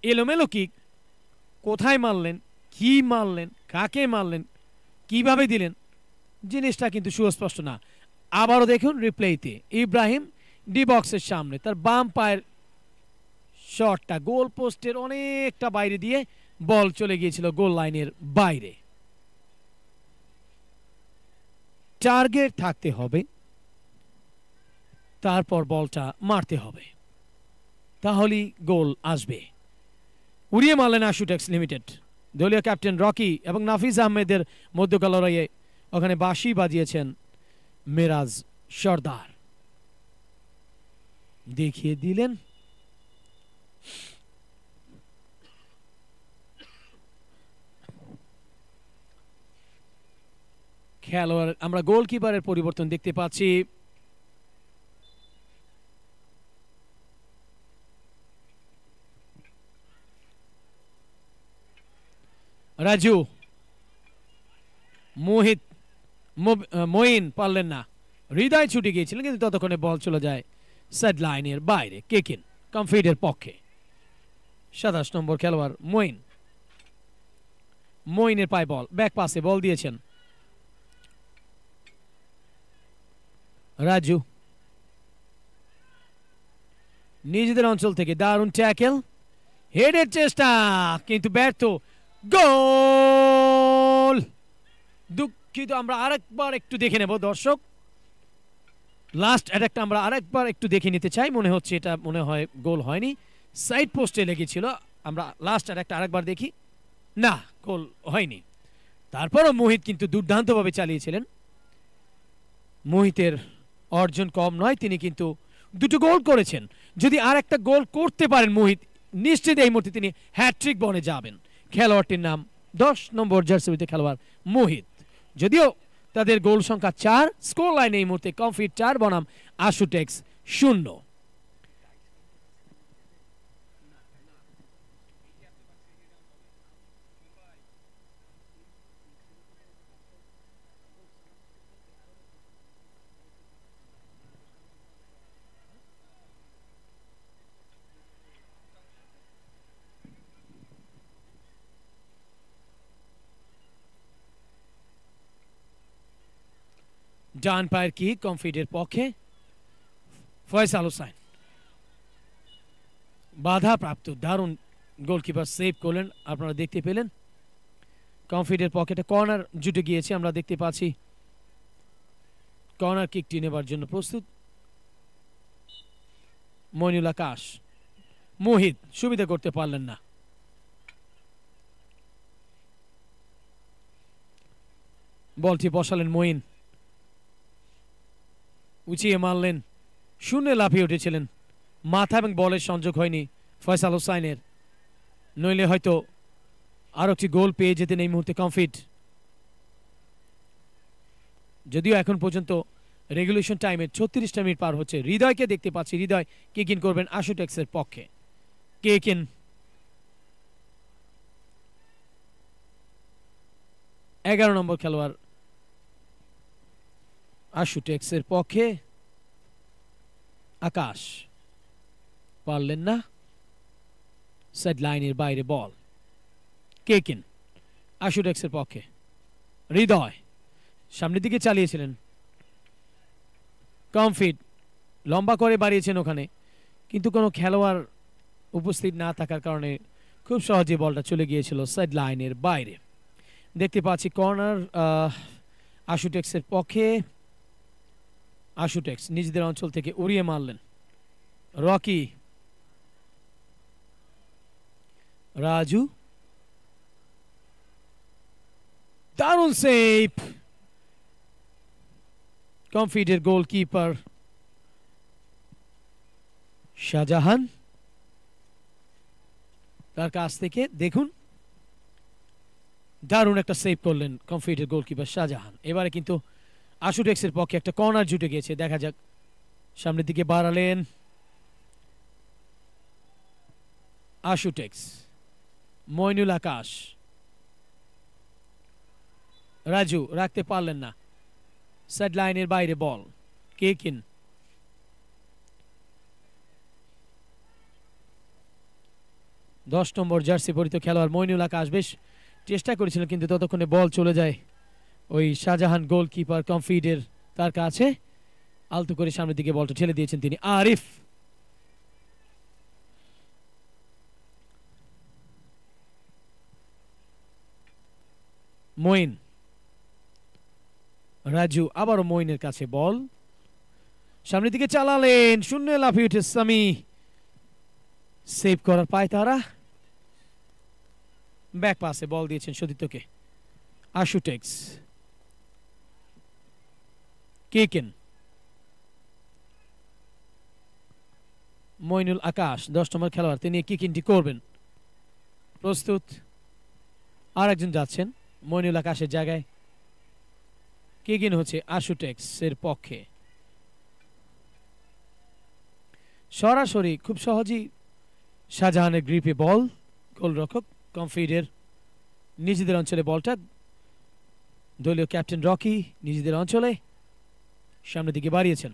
এলোমেলো কিক, কোথায় মারলেন, কি মারলেন, কাকে মারলেন, কিভাবে দিলেন, জিনিসটা কিন্তু সুস্পষ্ট না। আবারও দেখুন রিপ্লেতে, ইব্রাহিম ডি বক্সের সামনে তার বাম পায়ের শটটা গোল পোস্টের অনেকটা বাইরে দিয়ে বল চলে গিয়েছিল গোল লাইনের বাইরে। টার্গেট থাকতে হবে, তারপর বলটা মারতে হবে, তাহলেই গোল আসবে। উড়িয়ে মারলেন আশুটেক্স লিমিটেড। দলীয় ক্যাপ্টেন রকি এবং নাফিজ আহমেদের মধ্যকার লড়াইয়ে ওখানে বাঁশি বাজিয়েছেন মেরাজ সর্দার, দেখিয়ে দিলেন। খেলোয়াড়, আমরা গোলকিপারের পরিবর্তন দেখতে পাচ্ছি। রাজু, মোহিত, মঈন পারলেন না, হৃদয় ছুটে গিয়েছিলেন, কিন্তু ততক্ষণে বল চলে যায় সাইড লাইনের বাইরে। কেকিন কমফিটের পক্ষে 27 নম্বর খেলোয়াড় মঈন, মঈনের পায়ে বল, ব্যাক পাসে বল দিয়েছেন রাজু, নিজেদের অঞ্চল থেকে দারুণ ট্যাকেল, হেডের চেষ্টা কিন্তু ব্যর্থ, গোল। দুঃখিত, আমরা আরেকবার একটু দেখে নেব দর্শক, লাস্ট অ্যাটাকটা আমরা আরেকবার একটু দেখে নিতে চাই। মনে হচ্ছে এটা মনে হয় গোল হয়নি, সাইড পোস্টে লেগেছিল। আমরা লাস্ট অ্যাটাকটা আরেকবার দেখি, না গোল হয়নি। তারপরও মোহিত কিন্তু দুর্দান্তভাবে চালিয়েছিলেন, মোহিতের অর্জন কম নয়, তিনি কিন্তু 2টো গোল করেছেন। যদি আর একটা গোল করতে পারেন মোহিত, নিশ্চিত এই মুহূর্তে তিনি হ্যাট্রিক বনে যাবেন। খেলোয়াড়টির নাম 10 নম্বর জার্সিতে খেলোয়াড় মোহিত। যদিও তাদের গোল সংখ্যা 4, স্কোর লাইনে এই মুহূর্তে কমফিট 4 বনাম আশুটেক্স 0। ডান পায়ের কিক কমফিটের পক্ষে ফয়সাল হোসাইন বাধা প্রাপ্ত দারুণ গোলকিপার সেভ করলেন আপনারা দেখতে পেলেন কমফিটের পকেটে কর্নার জুটে গিয়েছে আমরা দেখতে পাচ্ছি কর্নার কিকটি নেবার জন্য প্রস্তুত মইনুল আকাশ মোহিত সুবিধা করতে পারলেন না বলটি বসালেন মঈন উঁচিয়ে মারলেন শূন্যে লাফিয়ে উঠেছিলেন মাথা এবং বলের সংযোগ হয়নি ফয়সাল হোসাইনের নইলে হয়তো আরো একটি গোল পেয়ে যেতেন এই মুহূর্তে কমফিট যদিও এখন পর্যন্ত রেগুলেশন টাইমে 36টা মিনিট পার হচ্ছে হৃদয়কে দেখতে পাচ্ছি হৃদয় কিক ইন করবেন আশুটেক্সের পক্ষে কিক ইন 11 নম্বর খেলোয়াড় আশুটেক্সের পক্ষে আকাশ পারলেন না সাইড লাইনের বাইরে বল কিক ইন আশুটেক্সের পক্ষে হৃদয় সামনের দিকে চালিয়েছিলেন কমফিট লম্বা করে বাড়িয়েছেন ওখানে কিন্তু কোনো খেলোয়াড় উপস্থিত না থাকার কারণে খুব সহজে বলটা চলে গিয়েছিল সাইড লাইনের বাইরে দেখতে পাচ্ছি কর্নার আশুটেক্সের পক্ষে আশুটেক্স নিজেদের অঞ্চল থেকে উড়িয়ে মারলেন রকি রাজু দারুণ সেভ কমফিটের গোলকিপার শাহজাহান তার কাছ থেকে দেখুন দারুণ একটা সেভ করলেন কমফিটের গোলকিপার শাহজাহান এবারে কিন্তু আশুটেক্সের পক্ষে একটা কর্নার জুটে গিয়েছে দেখা যাক সামনের দিকে বাড়ালেন আশুটেক্স মইনুল আকাশ রাজু রাখতে পারলেন না সাইড লাইনের বাইরে বল কিক ইন 10 নম্বর জার্সি পরিহিত খেলোয়াড় মইনুল আকাশ বেশ চেষ্টা করেছিলেন কিন্তু ততক্ষণে বল চলে যায় ওই শাহজাহান গোলকিপার কমফিটের তার কাছে আলতো করে সামনের দিকে বলটা ঠেলে দিয়েছেন তিনি আরিফ মঈন রাজু আবারও মঈনের কাছে বল সামনের দিকে চালালেন শূন্য লাফিয়ে উঠে সামি সেভ করার পায় তারা ব্যাক পাসে বল দিয়েছেন সতীর্থকে আশুটেক্স কিক ইন মইনুল আকাশ 10 নম্বর খেলোয়াড় তিনি কিক ইনটি করবেন প্রস্তুত আর একজন যাচ্ছেন মইনুল আকাশের জায়গায় কিক ইন হচ্ছে আশুটেক্স এর পক্ষে সরাসরি খুব সহজেই শাহজাহানের গ্রিপে বল গোলরক্ষক কমফিটের নিজেদের অঞ্চলে বলটা দলীয় ক্যাপ্টেন রকি নিজেদের অঞ্চলে সামনের দিকে বাড়িয়েছেন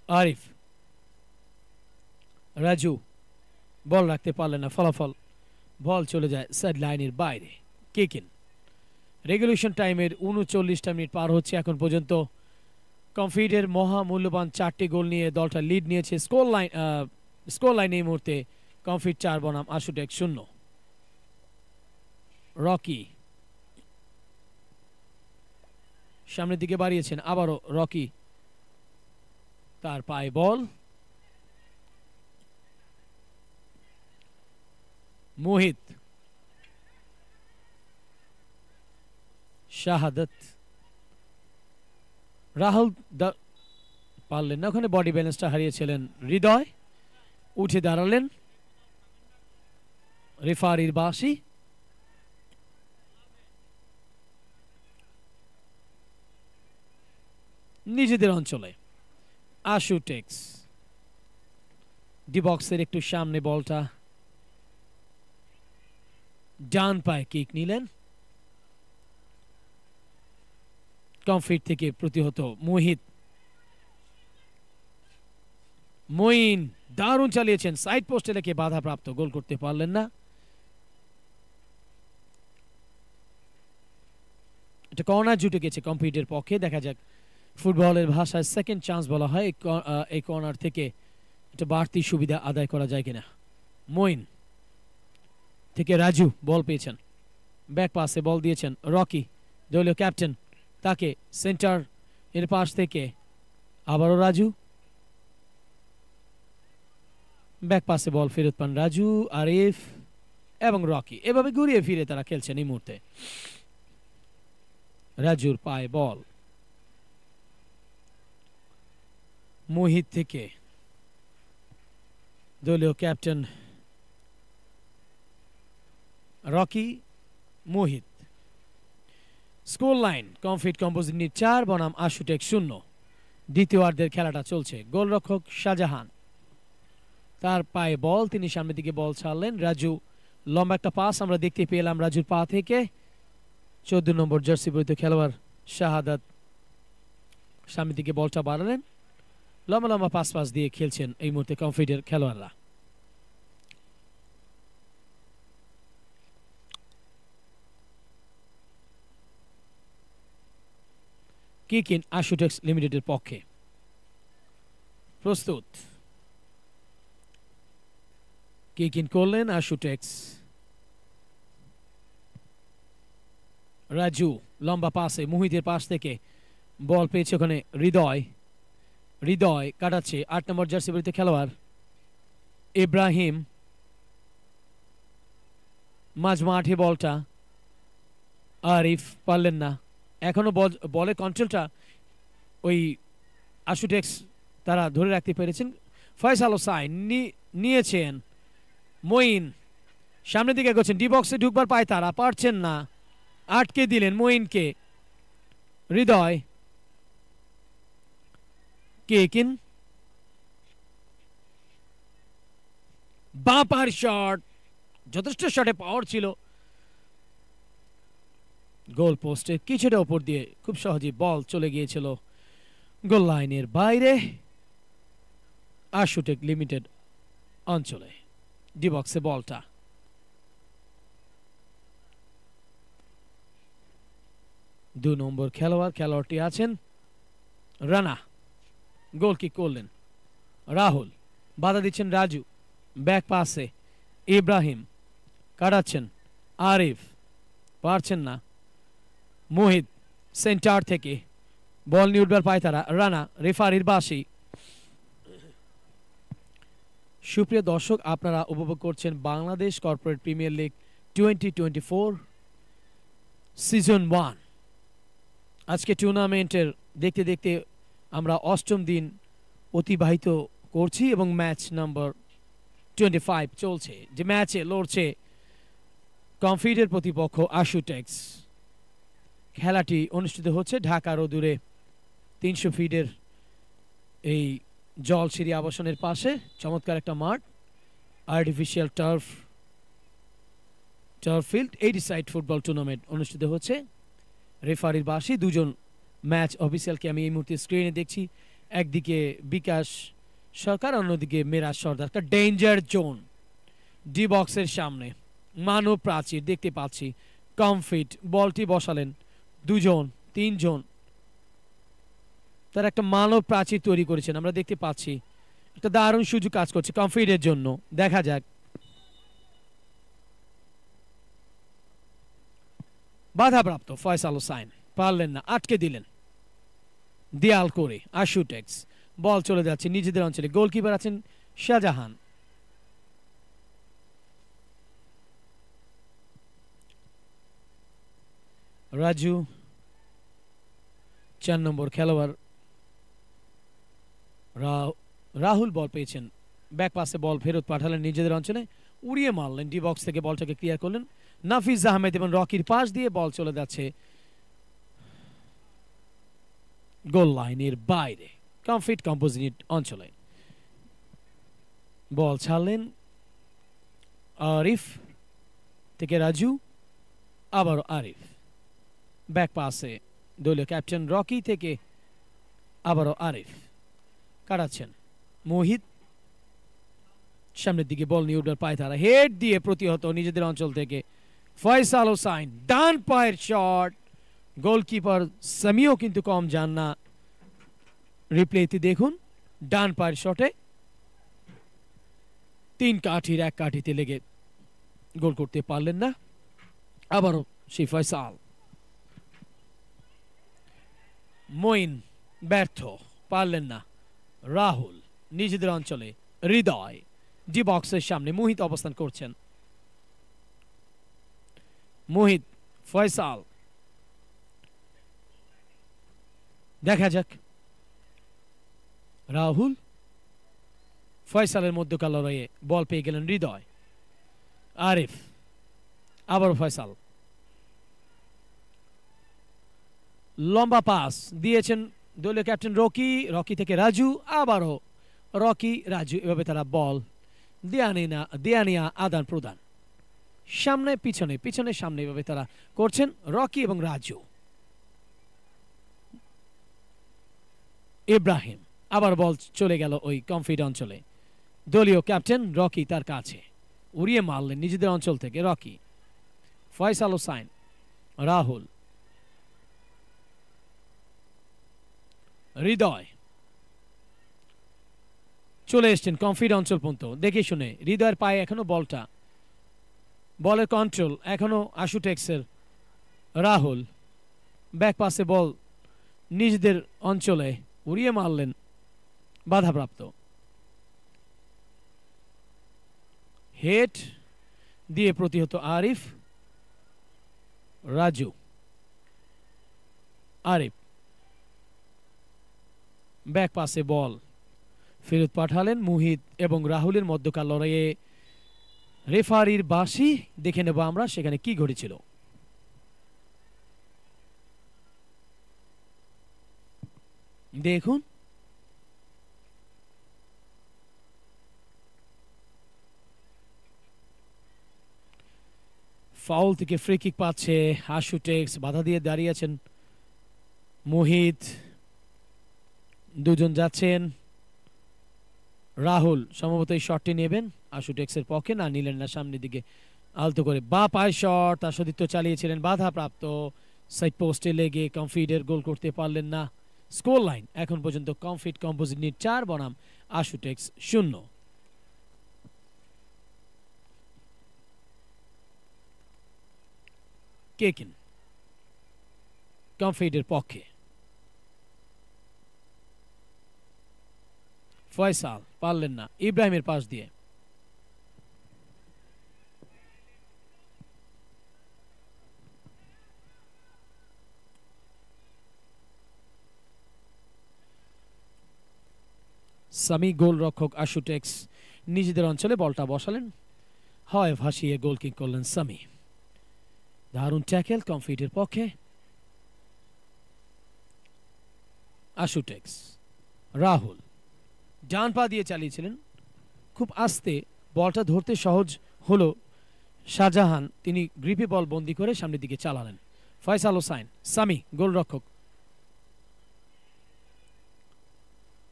আরিফ রাজু বল রাখতে পারলেন না ফলাফল বল চলে যায় সাইড লাইনের বাইরে কিক ইন রেগুলেশন টাইমের 39টা মিনিট পার হচ্ছে এখন পর্যন্ত কমফিটের মহামূল্যবান 4টি গোল নিয়ে দলটা লিড নিয়েছে স্কোর লাইন এই মুহূর্তে কমফিট 4 বনাম আশুটেক্স 0 রকি সামনের দিকে বাড়িয়েছেন আবারও রকি তার পায়ে বল মোহিত শাহাদত রাহুল পারলেন না ওখানে বডি ব্যালেন্সটা হারিয়েছিলেন হৃদয় উঠে দাঁড়ালেন রেফারির বাঁশি নিজেদের অঞ্চলে আশুটেক্স ডি বক্সের একটু সামনে বলটা ডান পায়ে কিক নিলেন কমফিট থেকে প্রতিহত মোহিত মঈন দারুণ চালিয়েছেন সাইড পোস্টে লেগে বাধাপ্রাপ্ত গোল করতে পারলেন না এটা কর্নার জুটে গেছে কমফিটের পক্ষে। দেখা যাক, ফুটবলের ভাষায় সেকেন্ড চান্স বলা হয় এই কর্নার থেকে এটা বাড়তি সুবিধা আদায় করা যায় কিনা। মঈন থেকে রাজু বল পেয়েছেন, ব্যাক পাসে বল দিয়েছেন রকি, দলীয় ক্যাপ্টেন, তাকে সেন্টার এর পাশ থেকে আবারও রাজু, ব্যাক পাসে বল ফেরত পান রাজু, আরিফ এবং রকি। এভাবে ঘুরিয়ে ফিরে তারা খেলছেন এই মুহূর্তে। রাজুর পায়ে বল, মোহিত থেকে দলীয় captain Rocky, Mohit. Score line Comfit composite Knit 4 বনাম আশুটেক 0। দ্বিতীয়ার্ধের খেলাটা চলছে। গোলরক্ষক শাহজাহান, তার পায়ে বল, তিনি সামনের দিকে বল ছাড়লেন। রাজু লম্বা একটা পাস আমরা দেখতে পেলাম রাজুর পা থেকে। 14 নম্বর জার্সি পরিহিত খেলোয়াড় শাহাদাত সামনের দিকে বলটা বাড়ালেন। লম্বা লম্বা পাস দিয়ে খেলছেন এই মুহূর্তে কমফিটের খেলোয়াড়রা। কিক ইন আশুটেক্স লিমিটেডের পক্ষে। প্রস্তুত, কিক ইন করলেন আশুটেক্স। রাজু লম্বা পাসে মুহিতের পাশ থেকে বল পেয়েছে ওখানে হৃদয়, হৃদয় কাটাচ্ছে 8 নম্বর জার্সি পরিহিত খেলোয়াড় ইব্রাহিম। মাঝ মাঠে বলটা, আরিফ পারলেন না। এখনো বলের কন্ট্রোলটা ওই আশুটেক্স তারা ধরে রাখতে পেরেছেন। ফয়সাল হোসাইন নিয়েছেন, মঈন সামনের দিকে এগোচ্ছেন, ডি বক্সে ঢুকবার পায় তারা পারছেন না, আটকে দিলেন মঈনকে। হৃদয়, কেকিন, বাপার শট, যথেষ্ট শটে পাওয়ার ছিল। গোল পোস্টে কিছুটা উপর দিয়ে খুব সহজেই বল চলে গিয়েছিল গোল লাইনের বাইরে আশুটেক লিমিটেড অঞ্চলে। ডি বক্সে বলটা, দু নম্বর খেলোয়াড়টি আছেন রানা, গোল কিক করলেন রাহুল, বাধা দিচ্ছেন রাজু, ব্যাক পাসে ইব্রাহিম কাটাচ্ছেন আরিফ, পারছেন না মোহিত, সেন্টার থেকে বল নিয়ে উঠবার পায় তারা রানা, রেফারির বাঁশি। সুপ্রিয় দর্শক, আপনারা উপভোগ করছেন Bangladesh corporate premier league 2024 season 1। আজকে টুর্নামেন্টের দেখতে দেখতে আমরা 8ম দিন অতিবাহিত করছি এবং ম্যাচ নাম্বার 25 চলছে, যে ম্যাচে লড়ছে কমফিটের প্রতিপক্ষ আশুটেক্স। খেলাটি অনুষ্ঠিত হচ্ছে ঢাকার অদূরে 300 ফিটের এই জলসিঁড়ি আবাসনের পাশে চমৎকার একটা মাঠ, artificial turf field. 80 side football tournament অনুষ্ঠিত হচ্ছে। রেফারির বাঁশি, দুজন ম্যাচ অফিসিয়ালকে আমি এই মুহূর্তে স্ক্রিনে দেখছি, একদিকে বিকাশ সরকার, অন্যদিকে মেরাজ সর্দার। একটা ডেঞ্জার জোন ডি বক্সের সামনে, মানব প্রাচীর দেখতে পাচ্ছি। কমফিট বলটি বসালেন, দুজন তিনজন তারা একটা মানব প্রাচীর তৈরি করেছেন আমরা দেখতে পাচ্ছি। একটা দারুণ সুযোগ কাজ করছে কমফিটের জন্য, দেখা যাক। বাধাপ্রাপ্ত ফয়সাল হোসাইন, পারলেন না, আটকে দিলেন দেয়াল করে আশুটেক্স। বল চলে যাচ্ছে নিজেদের অঞ্চলে, গোলকিপার আছেন শাহজাহান। রাজু 4 নম্বর খেলোয়াড় রাহুল বল পেয়েছেন, ব্যাক পাসে বল ফেরত পাঠালেন নিজেদের অঞ্চলে, উড়িয়ে মারলেন, ডি বক্স থেকে বলটাকে ক্লিয়ার করলেন নাফিজ আহমেদ এবং রকির পাশ দিয়ে বল চলে যাচ্ছে গোল লাইনের বাইরে কমফিট কম্পোজিট অঞ্চলে। বল ছাড়লেন আরিফ থেকে রাজু, আবার আরিফ, ব্যাক পাসে দলীয় ক্যাপ্টেন রকি থেকে আবারও আরিফ কাটাচ্ছেন মোহিত, সামনের দিকে বল নিয়ে উঠবার পায় তারা, হেড দিয়ে প্রতিহত নিজেদের অঞ্চল থেকে ফয়সাল হোসাইন, ডান পায়ের শট, গোলকিপার সামিও কিন্তু কম যান না। রিপ্লেতে দেখুন, ডান পায়ের শটে 3 কাঠির 1 কাঠিতে লেগে গোল করতে পারলেন না। আবারও সেই ফয়সাল। মঈন ব্যর্থ, পারলেন না। রাহুল নিজেদের অঞ্চলে, হৃদয় ডি বক্সের সামনে, মোহিত অবস্থান করছেন। মোহিত, ফয়সাল, দেখা যাক। রাহুল ফয়সালের মধ্যকার লড়াইয়ে বল পেয়ে গেলেন হৃদয়। আরিফ, আবারও ফয়সাল, লম্বা পাস দিয়েছেন দলীয় ক্যাপ্টেন রকি। রকি থেকে রাজু, আবারও রকি রাজু, এভাবে তারা বল দেয়ানিয়া আদান প্রদান, সামনে পিছনে পিছনে সামনে, এভাবে তারা করছেন রকি এবং রাজু। ইব্রাহিম, আবার বল চলে গেল ওই কমফিট অঞ্চলে। দলীয় ক্যাপ্টেন রকি তার কাছে উড়িয়ে মারলেন নিজেদের অঞ্চল থেকে রকি। ফয়সাল হোসাইন, রাহুল, হৃদয় চলে এসছেন কমফিট অঞ্চল পর্যন্ত। দেখে শুনে হৃদয়ের পায়ে এখনো বলটা, বলের কন্ট্রোল এখনো আশুটেক্সের। রাহুল ব্যাক পাসে বল নিজেদের অঞ্চলে উড়িয়ে মারলেন, বাধাপ্রাপ্ত। হেড দিয়ে প্রতিহত আরিফ, রাজু, আরিফ ব্যাক পাসে বল ফেরত পাঠালেন মুহিত এবং রাহুলের মধ্যকার লড়াইয়ে রেফারির বাঁশি। দেখে নেব আমরা সেখানে কি ঘটেছিল। দেখুন, ফাউল থেকে ফ্রি কিক পাচ্ছে আশুটেক্স। বাধা দিয়ে দাঁড়িয়ে আছেন মোহিত, দুজন যাচ্ছেন। রাহুল সম্ভবত এই শটটি নেবেন আশুটেক্সের পক্ষে, না নিলেন না। সামনের দিকে আলতো করে বা পায় শট, তার সতীর্থ চালিয়েছিলেন, বাধাপ্রাপ্ত। সাইড পোস্টে লেগে কমফিটের গোল করতে পারলেন না। স্কোর লাইন এখন পর্যন্ত কমফিট কম্পোজিট নিট 4 বনাম আশুটেক্স 0। কেকিন কমফিটের পক্ষে, ফয়সাল পারলেন না ইব্রাহিমের পাশ দিয়ে। সামি গোলরক্ষক আশুটেক্স নিজেদের অঞ্চলে বলটা বসালেন, হয় ভাসিয়ে গোল কিক করলেন সামি। দারুণ ট্যাকেল কমফিটের পক্ষে। আশুটেক্স, রাহুল ডান পা দিয়ে চালিয়েছিলেন, খুব আস্তে, বলটা ধরতে সহজ হলো। শাহজাহান তিনি গ্রিপে বল বন্দি করে সামনের দিকে চালালেন। ফয়সাল হোসাইন, সামি গোলরক্ষক,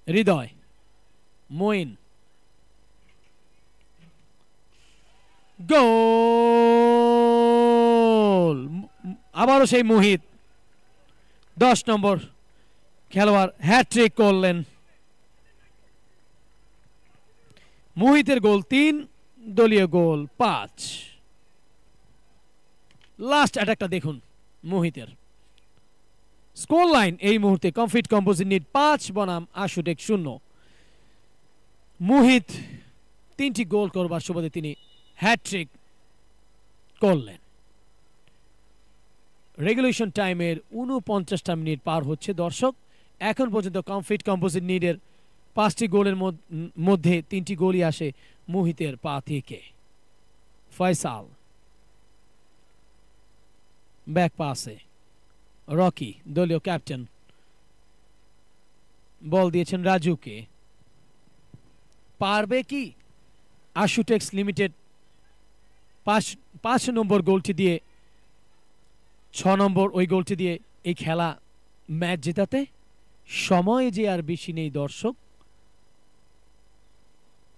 হৃদয়, মঈন, গোল। আবারও সেই মোহিত 10 নম্বর খেলোয়াড় হ্যাট্রিক করলেন। মোহিতের গোল 3, দলীয় গোল 5। লাস্ট অ্যাটাকটা দেখুন মোহিতের। স্কোর লাইন এই মুহূর্তে কমফিট কম্পোজিট নিট 5 বনাম আশুটেক্স 0। মোহিত 3টি গোল করবার সুবাদে তিনি হ্যাট্রিক করলেন। রেগুলেশন টাইমের 49টা মিনিট পার হচ্ছে দর্শক। এখন পর্যন্ত কমফিট কম্পোজিট নিটের 5টি গোলের মধ্যে 3টি গোলই আসে মোহিতের পা থেকে। ফয়সাল ব্যাক পাসে, রকি দলীয় ক্যাপ্টেন বল দিয়েছেন রাজুকে। পারবে কি আশুটেক্স লিমিটেড 5 নম্বর গোলটি দিয়ে, 6 নম্বর ওই গোলটি দিয়ে এই খেলা ম্যাচ জেতাতে? সময় যে আর বেশি নেই দর্শক,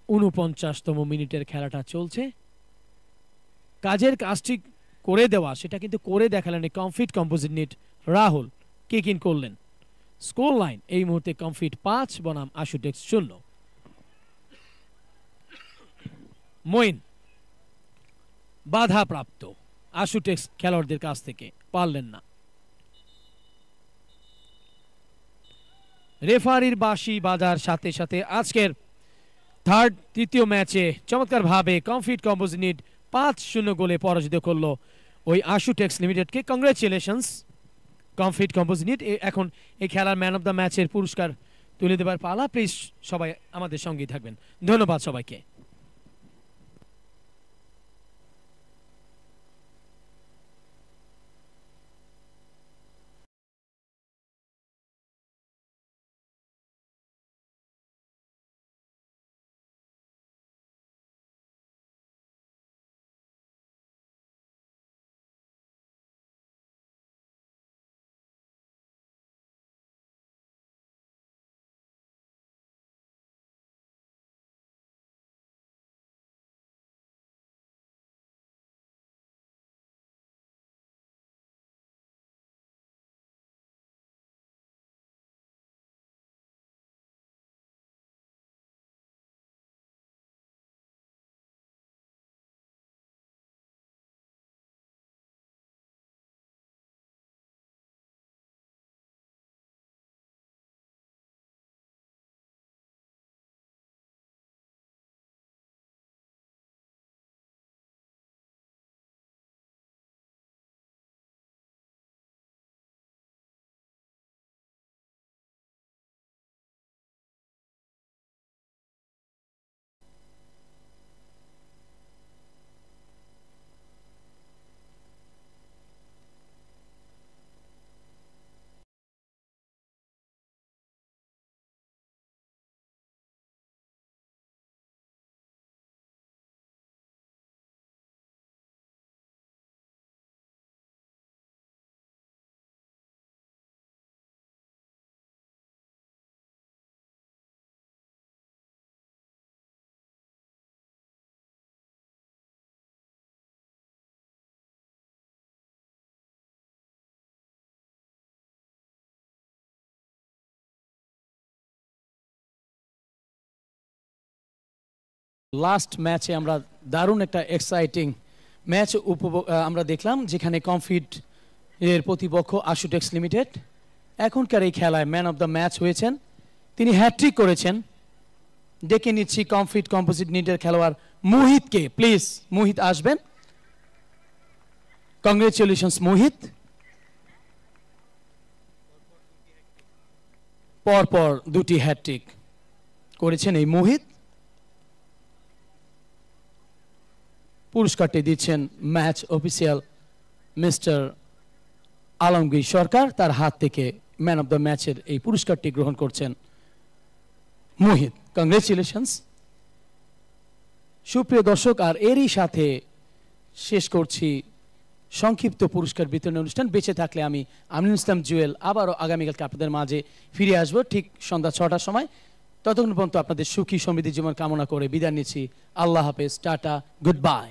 49তম মিনিটের খেলাটা চলছে। কাজের কাজটি করে দেওয়া, সেটা কিন্তু করে দেখালেন এই Comfit composite knit Rahul kick in করলেন। স্কোর লাইন এই মুহূর্তে কমফিট 5 বনাম আশুটেক্স 0। মঈন বাধা প্রাপ্ত আশুটেক্স খেলোয়াড়দের কাছ থেকে, পারলেন না। রেফারির বাঁশি বাজার সাথে সাথে আজকের তৃতীয় ম্যাচে চমৎকারভাবে কমফিট কম্পোজিট নিট 5-0 গোলে পরাজিত করলো ওই আশুটেক্স লিমিটেডকে। Congratulations Comfit composite Knit. এখন এই খেলার ম্যান অফ দ্য ম্যাচের পুরস্কার তুলে দেবার পালা। প্লিজ সবাই আমাদের সঙ্গেই থাকবেন। ধন্যবাদ সবাইকে। লাস্ট ম্যাচে আমরা দারুণ একটা এক্সাইটিং ম্যাচ আমরা দেখলাম, যেখানে কমফিট এর প্রতিপক্ষ আশুটেক্স লিমিটেড এখনকার এই খেলায় ম্যান অফ দ্য ম্যাচ হয়েছেন। তিনি হ্যাট্রিক করেছেন। ডেকে নিচ্ছি কমফিট কম্পোজিট নিটের খেলোয়াড় মোহিতকে। প্লিজ মোহিত আসবেন। কংগ্রেচুলেশনস মোহিত। পরপর 2টি হ্যাট্রিক করেছেন এই মোহিত। পুরস্কারটি দিচ্ছেন ম্যাচ অফিসিয়াল মিস্টার আলমগীর সরকার। তার হাত থেকে ম্যান অফ দ্য ম্যাচের এই পুরস্কারটি গ্রহণ করছেন মোহিত। কংগ্রেচুলেশনস। সুপ্রিয় দর্শক, আর এরই সাথে শেষ করছি সংক্ষিপ্ত পুরস্কার বিতরণ অনুষ্ঠান। বেঁচে থাকলে আমি আমিনুল ইসলাম জুয়েল আবারও আগামীকালকে আপনাদের মাঝে ফিরে আসবো ঠিক সন্ধ্যা 6টার সময়। ততক্ষণ পর্যন্ত আপনাদের সুখী সমৃদ্ধি জীবন কামনা করে বিদায় নিচ্ছি। আল্লাহ হাফেজ, টাটা, গুড বাই।